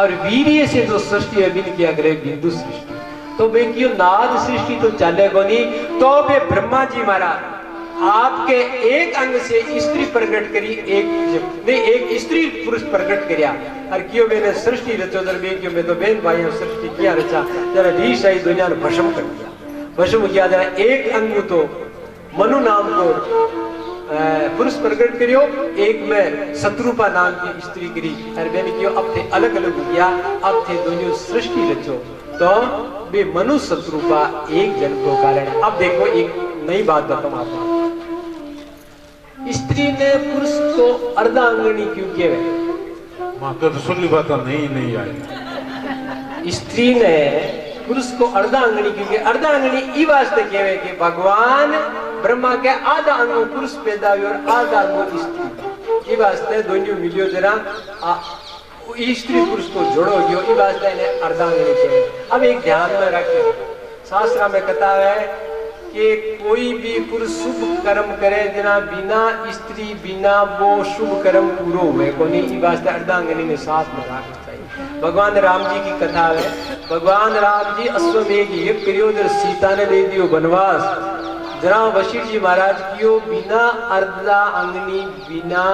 और वीर्य से जो सृष्टि है बिन किया करे बिंदु सृष्टि तो वे क्यों नाद सृष्टि तो चलेगा नहीं तो वे ब्रह्मा जी महाराज आपके एक अंग से स्त्री प्रकट करी एक स्त्री पुरुष प्रकट करिया और क्यों मैंने सृष्टि रचो दर बे क्यों मैं तो बेन भाई सृष्टि किया रचा जरा रीस आई दुनिया ने भस्म कर दिया भस्म किया जरा एक अंग तो मनु नाम को पुरुष प्रकट करियो एक में शत्रुपा नाम की स्त्री करी और मैंने क्यों अब थे अलग अलग हो गया अब थे दोनों सृष्टि रचो तो वे मनु शत्रुपा एक जन्म को कारण। अब देखो एक नई बात बताऊं आपको स्त्री ने पुरुष को अर्धांगिनी क्यों किया माता तो सुन ली बात नहीं आई स्त्री ने पुरुष को अर्धांगिनी क्योंकि अर्धांगिनी ई वास्ते कहवे कि भगवान ब्रह्मा के आधा अंग पुरुष पैदा हुए और आधा अंग स्त्री ई वास्ते दोनों मिलियो जरा स्त्री पुरुष को जोड़ो गयो ई वास्ते ने अर्धांगिनी कहवे। अब एक ध्यान में रखे शास्त्र में कथा है कि कोई भी पुरुष शुभ कर्म करे जना बिना स्त्री बिना वो शुभ कर्म पूरो हुए को नहीं ई वास्ते अर्धांगिनी ने साथ में रखना चाहिए। भगवान राम जी की कथा है भगवान राम जी अश्वमेघ यज्ञ करियो जब सीता ने दे दियो वनवास जरा वशिष्ठ जी महाराज कियो बिना अर्धा अंगनी बिना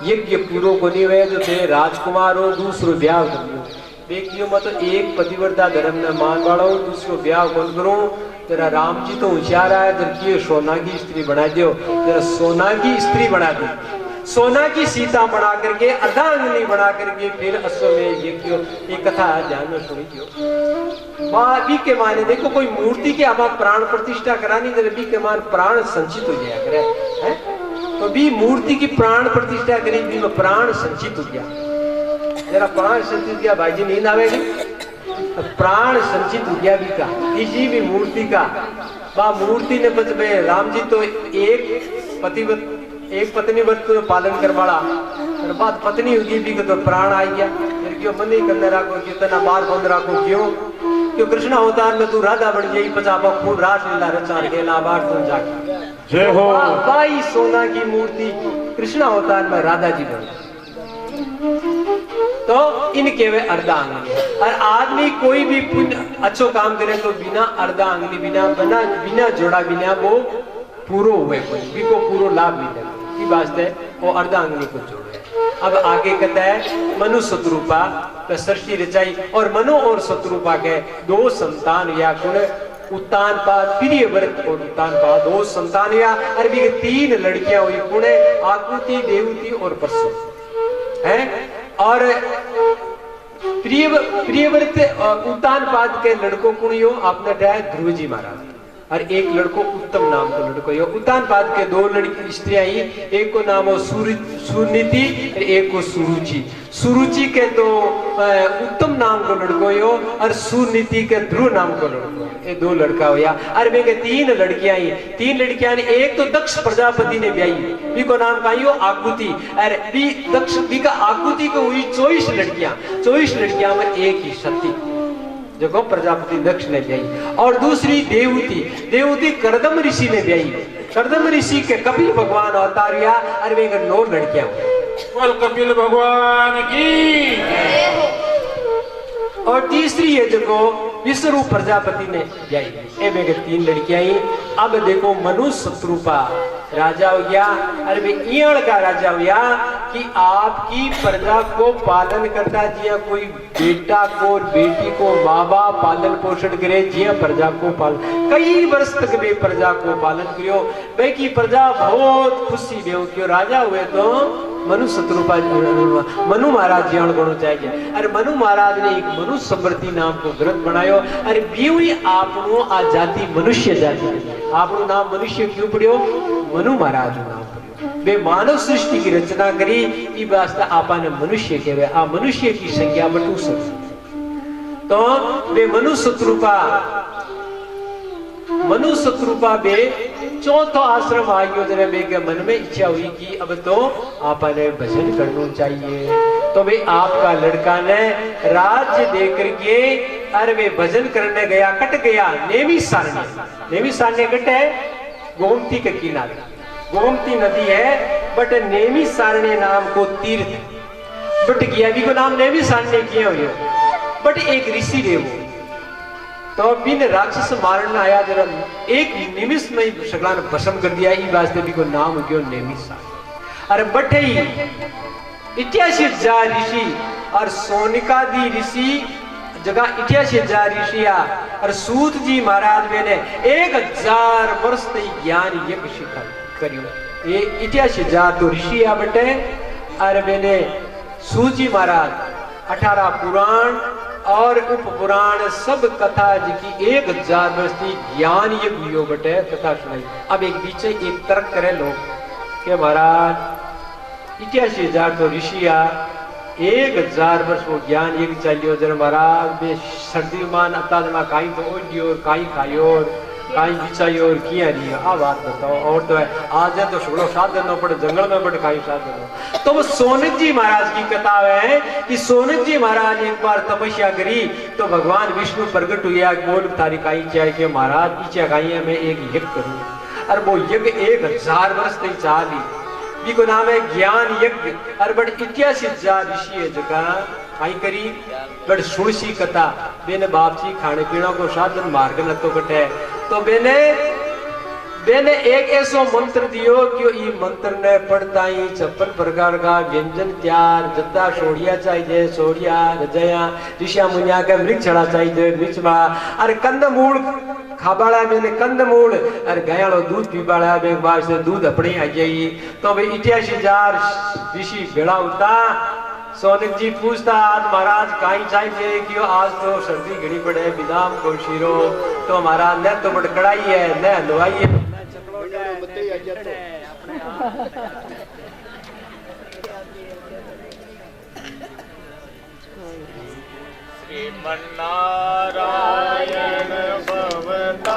यज्ञ पूरो को नहीं हुए जो थे राजकुमारो दूसरो ब्याह करियो देखियो मत एक पतिव्रता धर्म ने मान वालो दूसरो ब्याह कौन करो जरा राम जी तो होशियार है जब की सोना की स्त्री बना दियो जरा सोना की स्त्री बना दी सोना की सीता बना करके अर्धांगिनी बना करके फिर अश्वमेध ये क्यों ये कथा ध्यान में सुनी क्यों बी के माने देखो कोई मूर्ति के अब प्राण प्रतिष्ठा करानी जरा बी के मान प्राण संचित हो जाया करे हैं तो बी मूर्ति की प्राण प्रतिष्ठा करी बी में प्राण संचित हो गया जरा प्राण संचित गया भाई जी, नींद आवेगी? प्राण संचित हो गया भी का किसी भी मूर्ति का, वह मूर्ति ने बच में राम जी तो एक पत्नी व्रत तो पालन करवाड़ा, और बाद पत्नी होगी भी तो प्राण आई गया। फिर क्यों मन ही करने रखो, कितना बार बंद रखो, क्यों कृष्ण अवतार में तू राधा बन जाई, पचापा खूब रास लीला रचार के लाभार तुम जाके जय हो। बाई सोना की मूर्ति कृष्ण अवतार में राधा जी बन, तो इनके वे अर्धांगिनी। और आदमी कोई भी पुण्य अच्छो काम करे तो बिना अर्धांगिनी, बिना जोड़ा बिना वो पूरो हुए, कोई को पूरो लाभ मिले की वास्ते वो अर्धांगिनी को जोड़े। अब आगे कहता है मनु शत्रुपा का सृष्टि रचाई, और मनु और शत्रुपा के दो संतान या कुण उत्तानपाद, प्रिय व्रत और उत्तानपाद, दो संतान या अरबी के 3 लड़कियां हुई, पुणे आकुति, देवती और परसु है। और प्रियव्रत उत्तानपाद के लड़कों कुणियो आपने ढाया ध्रुव जी महाराज, और एक लड़को उत्तम नाम को लड़को यो। उत्तानपाद के 2 लड़की स्त्रियां ही, एक को नाम हो सुनीति और एक को सुरुचि। सुरुचि के तो उत्तम नाम को लड़को यो, और सुनीति के ध्रुव नाम को लड़को, ये 2 लड़का हो या। और वे के 3 लड़कियां ही, 3 लड़कियां ने, एक तो दक्ष प्रजापति ने ब्याई, बी को नाम का यो आकुति, और बी दक्ष बी का आकुति को हुई 24 लड़कियां, 24 लड़कियां में एक ही सती जो को प्रजापति दक्ष ने ब्याई। और दूसरी देवती करदम ऋषि ने ब्याई, करदम ऋषि के कपिल भगवान अवतार या, और वे 9 लड़कियां बोल कपिल भगवान की। और तीसरी है जो विश्वरूप प्रजापति ने ब्याई, ए वे 3 लड़कियां ही। अब देखो मनु शत्रुपा राजा हो गया, अरे वे ईयण का राजा हो गया कि आपकी प्रजा को पालन करता, जिया कोई बेटा को और बेटी को माँ बाप पालन पोषण करे, जिया प्रजा को पालन, कई वर्ष तक वे प्रजा को पालन करियो, वे की प्रजा बहुत खुशी में क्यों राजा हुए तो मनु शत्रुपा मनु महाराज जी गणो चाहिए। अरे मनु महाराज ने एक मनु समृद्धि नाम को ग्रंथ बनायो, अरे भी आपनो आ जाति मनुष्य जाति, आपनो नाम मनुष्य क्यों पड़ियो? मनु महाराज नाम पड़ियो। वे मानव सृष्टि की रचना करी, ई वास्ते आपा ने मनुष्य कहवे, आ मनुष्य की संख्या बटू सकती। तो वे मनु शत्रुपा बे चौथो आश्रम आ गयो, जरा वे के मन में इच्छा हुई कि अब तो आपा ने भजन करना चाहिए। तो वे आपका लड़का ने राज्य दे करके, अरे वे भजन करने गया, कट गया नेमी सारण्य कट है गोमती के किनारे, गोमती नदी है, बट नेमी सारण्य नाम को तीर्थ बट गया, भी को नाम नेमी सारण्य किया हुई, बट एक ऋषि रे वो तो बिन राक्षस मारने आया, जरा एक निमिष में ही सकला ने भस्म कर दिया, ई वास्ते भी को नाम हो गयो नेमी सारण्य। अरे बटे 88,000 ऋषि और सोनिकादि ऋषि जगह 88,000 ऋषिया, और सूत जी महाराज ने 1000 वर्ष तक ज्ञान यज्ञ शिखा करियो। ये 88,000 तो ऋषिया बटे, और मैंने सूत जी महाराज 18 पुराण और उप पुराण सब कथा जी 1000 वर्ष की ज्ञान यज्ञ हुई बटे कथा सुनाई। अब एक बीच एक तर्क करे लोग के महाराज 88,000 तो ऋषिया, 1000 वर्ष वो ज्ञान यज्ञ चलियो, जरा महाराज में सर्दी मान अता काई तो ओडियो और काई खायो और काई बिछायो और किया नहीं, आ बात बताओ। और तो है आज है तो शुक्लो साधन पड़े, जंगल में बड़े काई साधन हो। तो वो सोनक जी महाराज की कथा है कि सोनक जी महाराज एक बार तपस्या करी तो भगवान विष्णु प्रकट हुआ, बोल तारी काई चाहे कि महाराज इच्छा काई है मैं एक यज्ञ करूं, और वो यज्ञ 1000 वर्ष तक चाली, को नाम है ज्ञान यज्ञ। और बड़ 88,000 ऋषि है जगह आई करी, बड़ सुनसी कथा बेने बापसी खाने पीने को साधन मार्ग न तो कटे, तो बेने एक ऐसो मंत्र दियो कि ई मंत्र ने पढ़ता ही 56 प्रकार का व्यंजन तैयार, जत्ता सोड़िया चाहिए सोड़िया, रजया ऋषिया मुनिया के मृग छड़ा चाहिए मृग मा, अरे कंदमूल खाबाड़ा मैंने कंदमूल, अरे गयालो दूध पीबाड़ा में बाहर से दूध अपने आ जाई। तो भाई 88,000 ऋषि बेड़ा होता। सोनक जी पूछता आज महाराज काई चाहिए कि आज तो सर्दी घड़ी पड़े बिदाम को शीरो, तो महाराज ने तो बड़ कड़ाई है न हलवाई है, श्रीमन्नारायण भवतारायण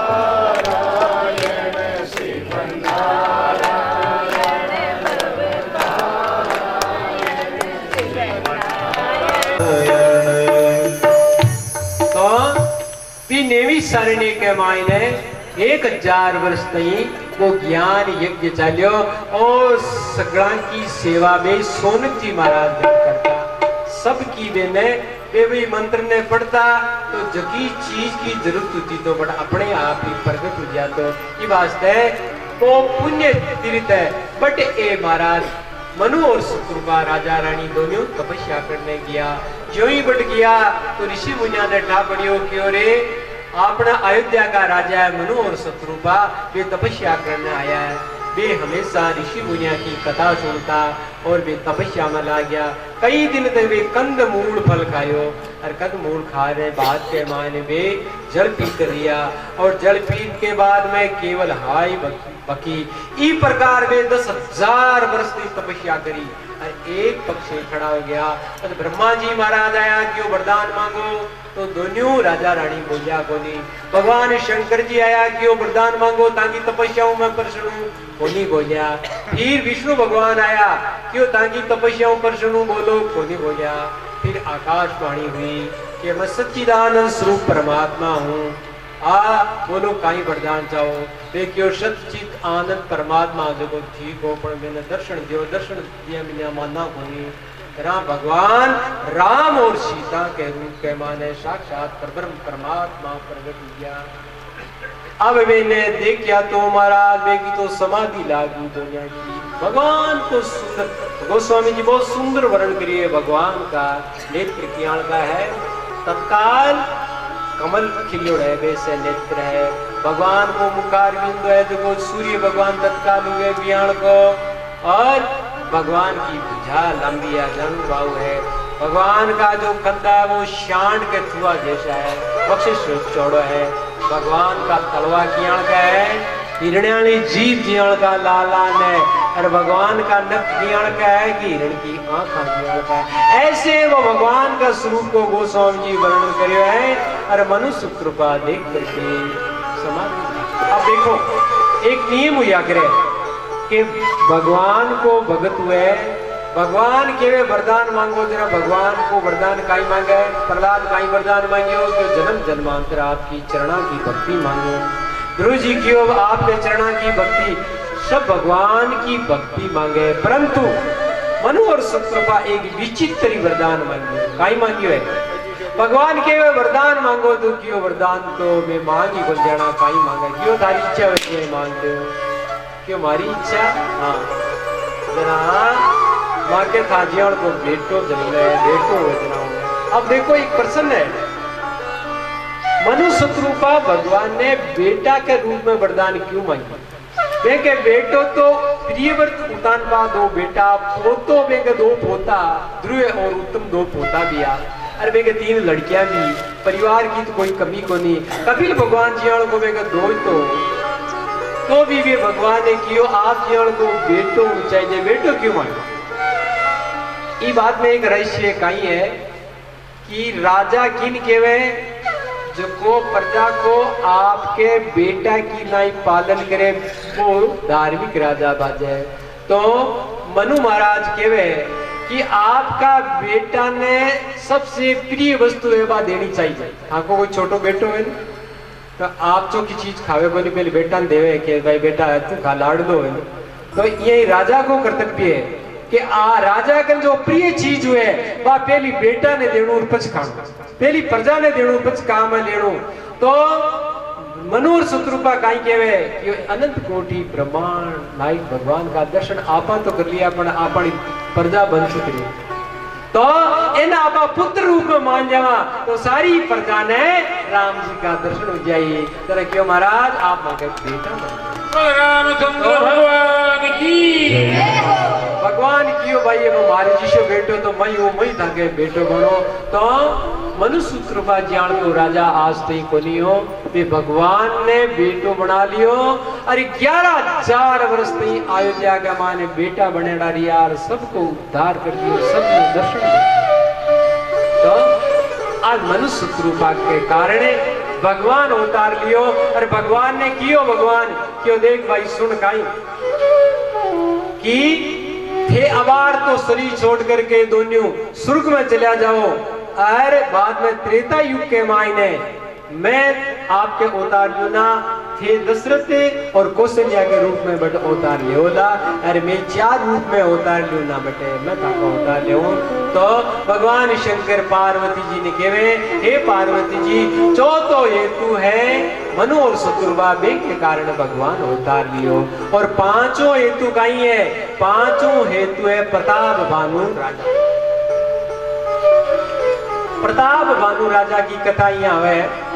तो भी नेवी सरणी के मायने 1000 वर्ष तई वो ज्ञान यज्ञ चाल्यो और सगळा की सेवा में सोनक जी महाराज ने करता सबकी बेने वे भी मंत्र ने पढ़ता तो जकी चीज की जरूरत होती तो बड़ा अपने आप ही प्रकट हो जातो ये वास्ते वो पुण्य तीर्थ है बट ए महाराज मनु और शत्रुपा राजा रानी दोनों तपस्या करने गया जो ही बढ़ गया तो ऋषि मुनिया ने ठा पड़ियो क्यों रे अपना अयोध्या का राजा है मनु और शत्रुपा वे तपस्या करने आया है वे हमेशा ऋषि मुनिया की कथा सुनता और वे तपस्या में ला गया कई दिन तक वे कंद मूल फल खायो और कंद मूल खा रहे बाद के मायने वे जल पीत लिया और जल पीत के बाद में केवल हाय बकी इस प्रकार वे 10,000 वर्ष की तपस्या करी और एक पक्षी खड़ा हो गया तो ब्रह्मा जी महाराज आया क्यों वरदान मांगो तो दोनों राजा रानी बोलिया कोनी भगवान शंकर जी आया क्यों वरदान मांगो ताकि तपस्याओं में प्रसन्न हूं कोनी बोलिया फिर विष्णु भगवान आया क्यों ताकि तपस्याओं प्रसन्न बोलो कोनी बोलिया फिर आकाशवाणी हुई कि मैं सच्चिदानंद स्वरूप परमात्मा हूँ बोलो काई वरदान चाहो वे क्यों सच्चित आनंद परमात्मा जगो ठीक हो पर मैंने दर्शन दिया मैंने माना कोनी राम भगवान राम और सीता के रूप के माने साक्षात परब्रह्म परमात्मा प्रकट हुआ अब मैंने देखा तो महाराज वे की तो समाधि लागू दुनिया की भगवान को सुंदर गोस्वामी जी बहुत सुंदर वर्णन करिए भगवान का नेत्र कियाण का है तत्काल कमल खिल्योड़ है वैसे नेत्र है भगवान को मुखार बिंदु है जो सूर्य भगवान तत्काल हुए बियाण को और भगवान की भुजा लंबी है जन्मभाव है भगवान का जो कंधा है वो शांड के थुआ जैसा है बख्शिश चौड़ा है भगवान का तलवा कियाण का है हिरण्याली जीभ जियाण का लालान है और भगवान का नख कियाण का है कि हिरण की आंख कियाण का है ऐसे वो भगवान का स्वरूप को गोस्वामी जी वर्णन करे है और मनुष्य कृपा देख करके समाधि अब देखो एक नियम हुआ करे कि भगवान को भगत हुए भगवान के वरदान मांगो जरा भगवान को वरदान काई मांगे प्रहलाद काई वरदान मांगियो जो जन्म जन्मांतर आपकी चरणा की भक्ति मांगो ध्रुव जी की आपके चरणा की भक्ति सब भगवान की भक्ति मांगे परंतु मनु और शत्रुपा एक विचित्र वरदान मांगियो काई मांगियो है भगवान के वरदान मांगो तो क्यों वरदान तो मैं मांगी बोल जाना काई मांगे क्यों तारी इच्छा वैसे मांगते हो क्यों मारी इच्छा हाँ जरा माँ के थाजियाण को बेटो जन्मे बेटो वजना अब देखो एक प्रश्न है मनु शत्रुपा भगवान ने बेटा के रूप में वरदान क्यों मांगी वे बेटो तो प्रियव्रत उतान पा दो बेटा पोतो वे के 2 पोता ध्रुव और उत्तम 2 पोता भी आ अरे वे के 3 लड़कियां भी परिवार की तो कोई कमी को नहीं कपिल भगवान जियाण को वे के 2 तो भी वे भगवान ने कियो आप जियाण को बेटो चाहिए बेटो क्यों मांगो ये बात में एक रहस्य कहीं है कि राजा किन केवे जो को प्रजा को आपके बेटा की नाई पालन करे वो धार्मिक राजा बाजे तो मनु महाराज केवे कि आपका बेटा ने सबसे प्रिय वस्तु है बात देनी चाहिए आपको कोई छोटो बेटो है तो आप जो की चीज खावे बोली पहले बेटा ने देवे कि भाई बेटा तू खा लाड़ दो तो ये राजा को कर्तव्य है कि राजा का जो प्रिय चीज हुए वह पहली बेटा ने देणु और पछ खाणु पहली प्रजा ने देणु पछ काम लेणु तो मनु और शत्रुपा काई केवे कि अनंत कोटि ब्रह्मांड नायक भगवान का दर्शन आपा तो कर लिया पण आपणी प्रजा बन चुकी तो इन आपा पुत्र रूप में मान जावा तो सारी प्रजा ने राम जी का दर्शन हो जाइए तरह क्यों महाराज आप मांगे बेटा रामचंद्र भगवान की भगवान कियो भाई वो मारे जिसो बेटो तो मई वो मई थाके बेटो बनो तो मनुष्य कृपा जान को राजा आज तई कोनी हो वे भगवान ने बेटो बना लियो अरे 11,000 वर्ष तई अयोध्या का माने बेटा बने डारिया और सबको उद्धार कर दियो सबने दर्शन तो आज मनुष्य रूपा के कारण भगवान अवतार लियो। और भगवान ने कियो, भगवान क्यों देख भाई सुन काई कि थे अबार तो शरीर छोड़ करके दोनों स्वर्ग में चला जाओ। और बाद में त्रेता युग के मायने मैं आपके अवतार ना थे दशरथ और कौशल्या के रूप में बट अवतार ले होला। अरे मैं 4 रूप में अवतार लियो ना बटे मैं ताको अवतार ले। तो भगवान शंकर पार्वती जी ने कहे हे पार्वती जी चौथो हेतु है मनु और शत्रुवा बे के कारण भगवान अवतार लियो। और 5वां हेतु कहीं है, 5वां हेतु है प्रताप भानु राजा। प्रताप भानु राजा की कथा यहाँ है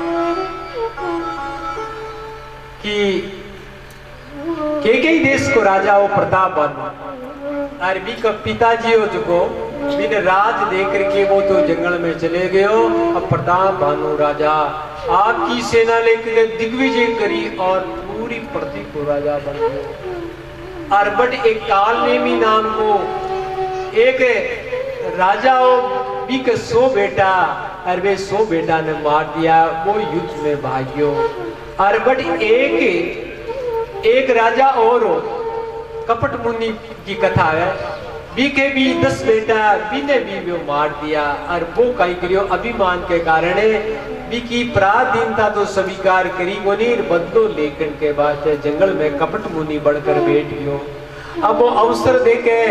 कि कई देश को राजा हो प्रताप भानु। अरबी का पिताजी हो जो बिन राज दे करके वो तो जंगल में चले गए हो। अब प्रताप भानु राजा आपकी सेना लेकर दिग्विजय करी और पूरी पृथ्वी को राजा बन गए। और बट एक कालनेमी नाम को एक राजा हो भी के 100 बेटा और वे 100 बेटा ने मार दिया, वो युद्ध में भाग्यो। और बट एक राजा और हो कपट मुनि की कथा है बी के भी 10 बेटा बीने भी वो मार दिया। और वो कहीं करियो अभिमान के कारण बी की पराधीनता तो स्वीकार करी गोनी बदलो लेकर के बाद जंगल में कपट मुनि बढ़कर बैठ गयो। अब वो अवसर देके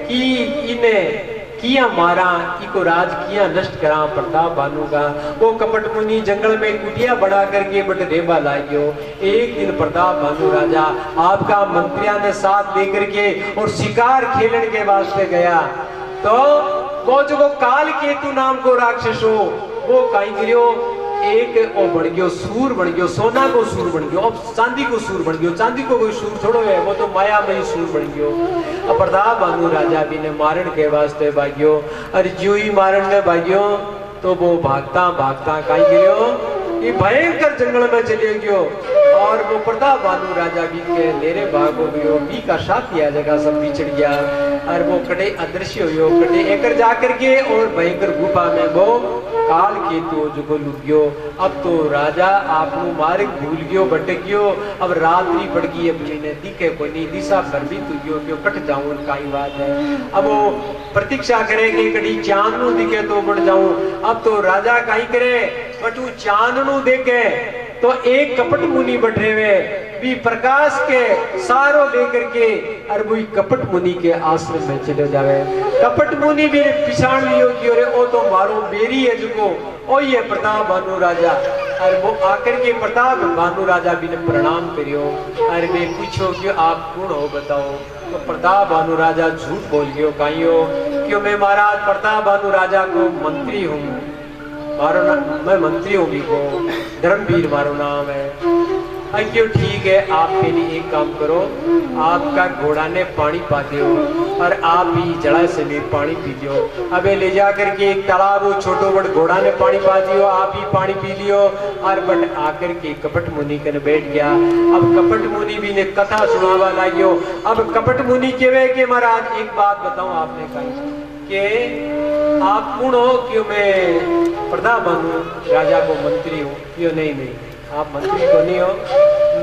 कि इन्हें किया मारा इको राज किया नष्ट करा प्रताप भानु का। वो कपट मुनि जंगल में कुटिया बना करके बट रेबा लागियो। एक दिन प्रताप भानु राजा आपका मंत्रिया ने साथ लेकर के और शिकार खेलने के वास्ते गया। तो वो जो काल केतु नाम को राक्षस हो वो कहीं गिरो एक वो बन गयो सूर बन गयो, सोना को सूर बन गयो, अब चांदी को सूर बन गयो। चांदी को कोई सूर छोड़ो है वो तो माया में ही सूर बन गयो। अब प्रताप भानु राजा भी ने मारण के वास्ते भाग्यो। अरे जो ही मारण ने भाग्यो तो वो भागता भागता कहीं गयो ये भयंकर जंगल में चले गयो। और वो प्रताप भानु राजा भी के लेरे भाग हो गयो। बी का साथी आ जगह सब बिछड़ गया और वो कटे अदृश्य हो कटे एकर जाकर के और भयंकर गुफा में वो काल केतु जो लुक गयो। अब तो राजा आपनु मार्ग भूल गयो भटक गयो। अब रात्रि पड़ गई अब ने दिखे को नहीं दिशा पर भी तू गयो क्यों कट जाऊं काई बात है। अब वो प्रतीक्षा करेंगे कड़ी चांदनू दिखे तो बढ़ जाऊं। अब तो राजा काई करे बटू चांदनू देखे तो एक कपट मुनि बैठे हुए भी प्रकाश के सारो लेकर के और वो कपट मुनि के आश्रम में चले जावे। कपट मुनि भी पिछाड़ लियो कि अरे ओ तो मारो बेरी है जो ओ ये प्रताप भानु राजा। और वो आकर के प्रताप भानु राजा भी ने प्रणाम करियो। और मैं पूछो कि आप कौन हो बताओ। तो प्रताप भानु राजा झूठ बोल गयो काइयो क्यों मैं महाराज प्रताप भानु राजा को मंत्री हूँ। मारो मैं मंत्री हूँ भी को धर्मवीर मारो नाम है। क्यों ठीक है आप मेरी एक काम करो आपका घोड़ा ने पानी पा दियो और आप ही जड़ा से भी पानी पी लियो। अबे ले जा करके एक तालाब हो छोटो बड़ घोड़ा ने पानी पा दियो आप ही पानी पी लियो। और बट आकर के कपट मुनि कन बैठ गया। अब कपट मुनि भी ने कथा सुनावा लागियो। अब कपट मुनि केवे के महाराज एक बात बताऊं आपने कही कि आप कौन हो क्यों मैं प्रताप भानु राजा को मंत्री हूँ। क्यों नहीं आप मंत्री तो नहीं हो।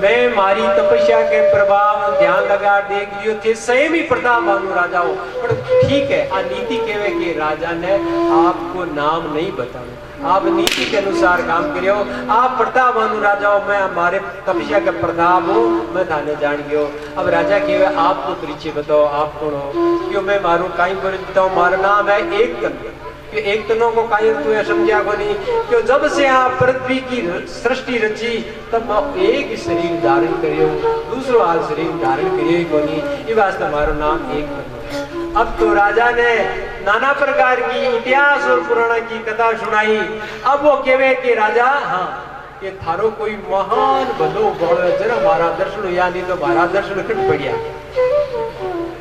मैं मारी तपस्या के प्रभाव ध्यान लगा देख लियो थे स्वयं ही प्रताप भानु राजा हो। पर ठीक है आ नीति केवे के राजा ने आपको नाम नहीं बताना आप नीति के अनुसार काम करियो। आप प्रताप भानु राजा हो मैं हमारे तपस्या का प्रताप हो मैं थाने जान गयो। अब राजा केवे आपको परिचय बताओ आप कौन हो। क्यों मैं मारू काई बताओ मारा नाम है एक तन कि एक तनों को काई तू समझा को नहीं। क्यों जब से आप पृथ्वी की सृष्टि रची तब एक ही शरीर धारण करियो दूसरो हाल शरीर धारण करियो को नहीं। ये वास्ते मारो नाम एक तन। अब तो राजा ने नाना प्रकार की इतिहास और पुराण की कथा सुनाई। अब वो केवे के राजा हाँ ये थारो कोई महान भलो बड़ो जरा मारा दर्शन या नहीं तो मारा दर्शन कट पड़िया।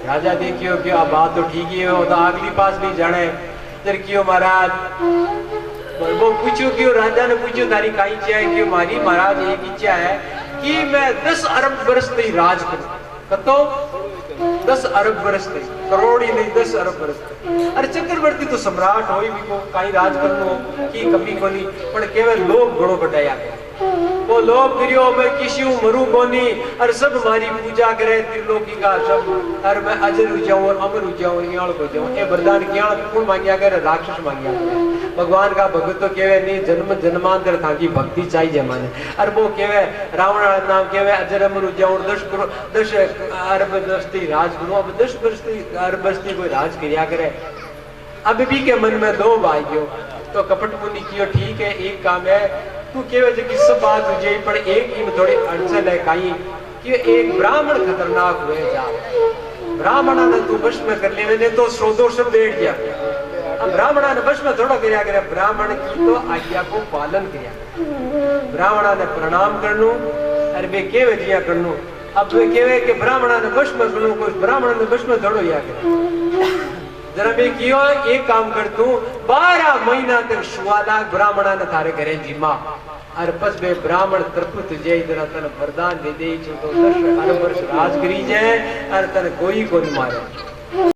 राजा देखियो कि अब बात तो ठीक ही हो तो अगली पास नहीं जाने क्यों महाराज। वो पूछो क्यों राजा ने पूछो तारी का इच्छा है। क्यों मारी महाराज एक इच्छा है कि मैं 10 अरब वर्ष तक राज करूं। कतो 10 अरब वर्ष थे, करोड़ ही नहीं 10 अरब वर्ष थे। अरे चक्रवर्ती तो सम्राट हो भी को काई राज करनो की कमी कोनी, पण केवल लोभ घणो घटाया वो लोभ करियो मैं किसी मरू कोनी और सब मारी पूजा करे त्रिलोकी का सब, और मैं अजर हो जाऊं और अमर हो जाऊं याल हो जाऊं। ए वरदान किया कौन मांगिया करे? राक्षस मांगिया करे। भगवान का भगत तो केवे नहीं जन्म जन्मांतर था की भक्ति चाहिए माने, और वो केवे रावण नाम केवे अजर अमर हो जाऊं 10 अरब दस्ती राज करो। अब 10 बस्ती अरब बस्ती कोई राज किया करे। अब भी के मन में लोभ आ गयो तो कपट मुनि कियो ठीक है एक काम है तू केवे जो कि सब बात हो जाई पर एक ही में थोड़ी अड़चन है काई कि एक ब्राह्मण खतरनाक हुए जा, ब्राह्मणा ने तू वश में कर लेने ने तो सौदो सब बैठ गया। अब ब्राह्मणा ने वश में थोड़ा किया करे, ब्राह्मण की तो आज्ञा को पालन किया। ब्राह्मणा ने प्रणाम करनू अरे वे केवे जिया करनू। अब वे केवे के ब्राह्मणा ने वश में करनू, कोई ब्राह्मण ने वश में थोड़ो या करे। जरा मैं कियो एक काम कर तू 12 महीना तक सुवाला ब्राह्मणा ने थारे घरे जीमा और बस बे ब्राह्मण तरपुत जे इधर तन वरदान दे दे जो तो 10 अरब वर्ष राज करी जे और तन कोई को मारे।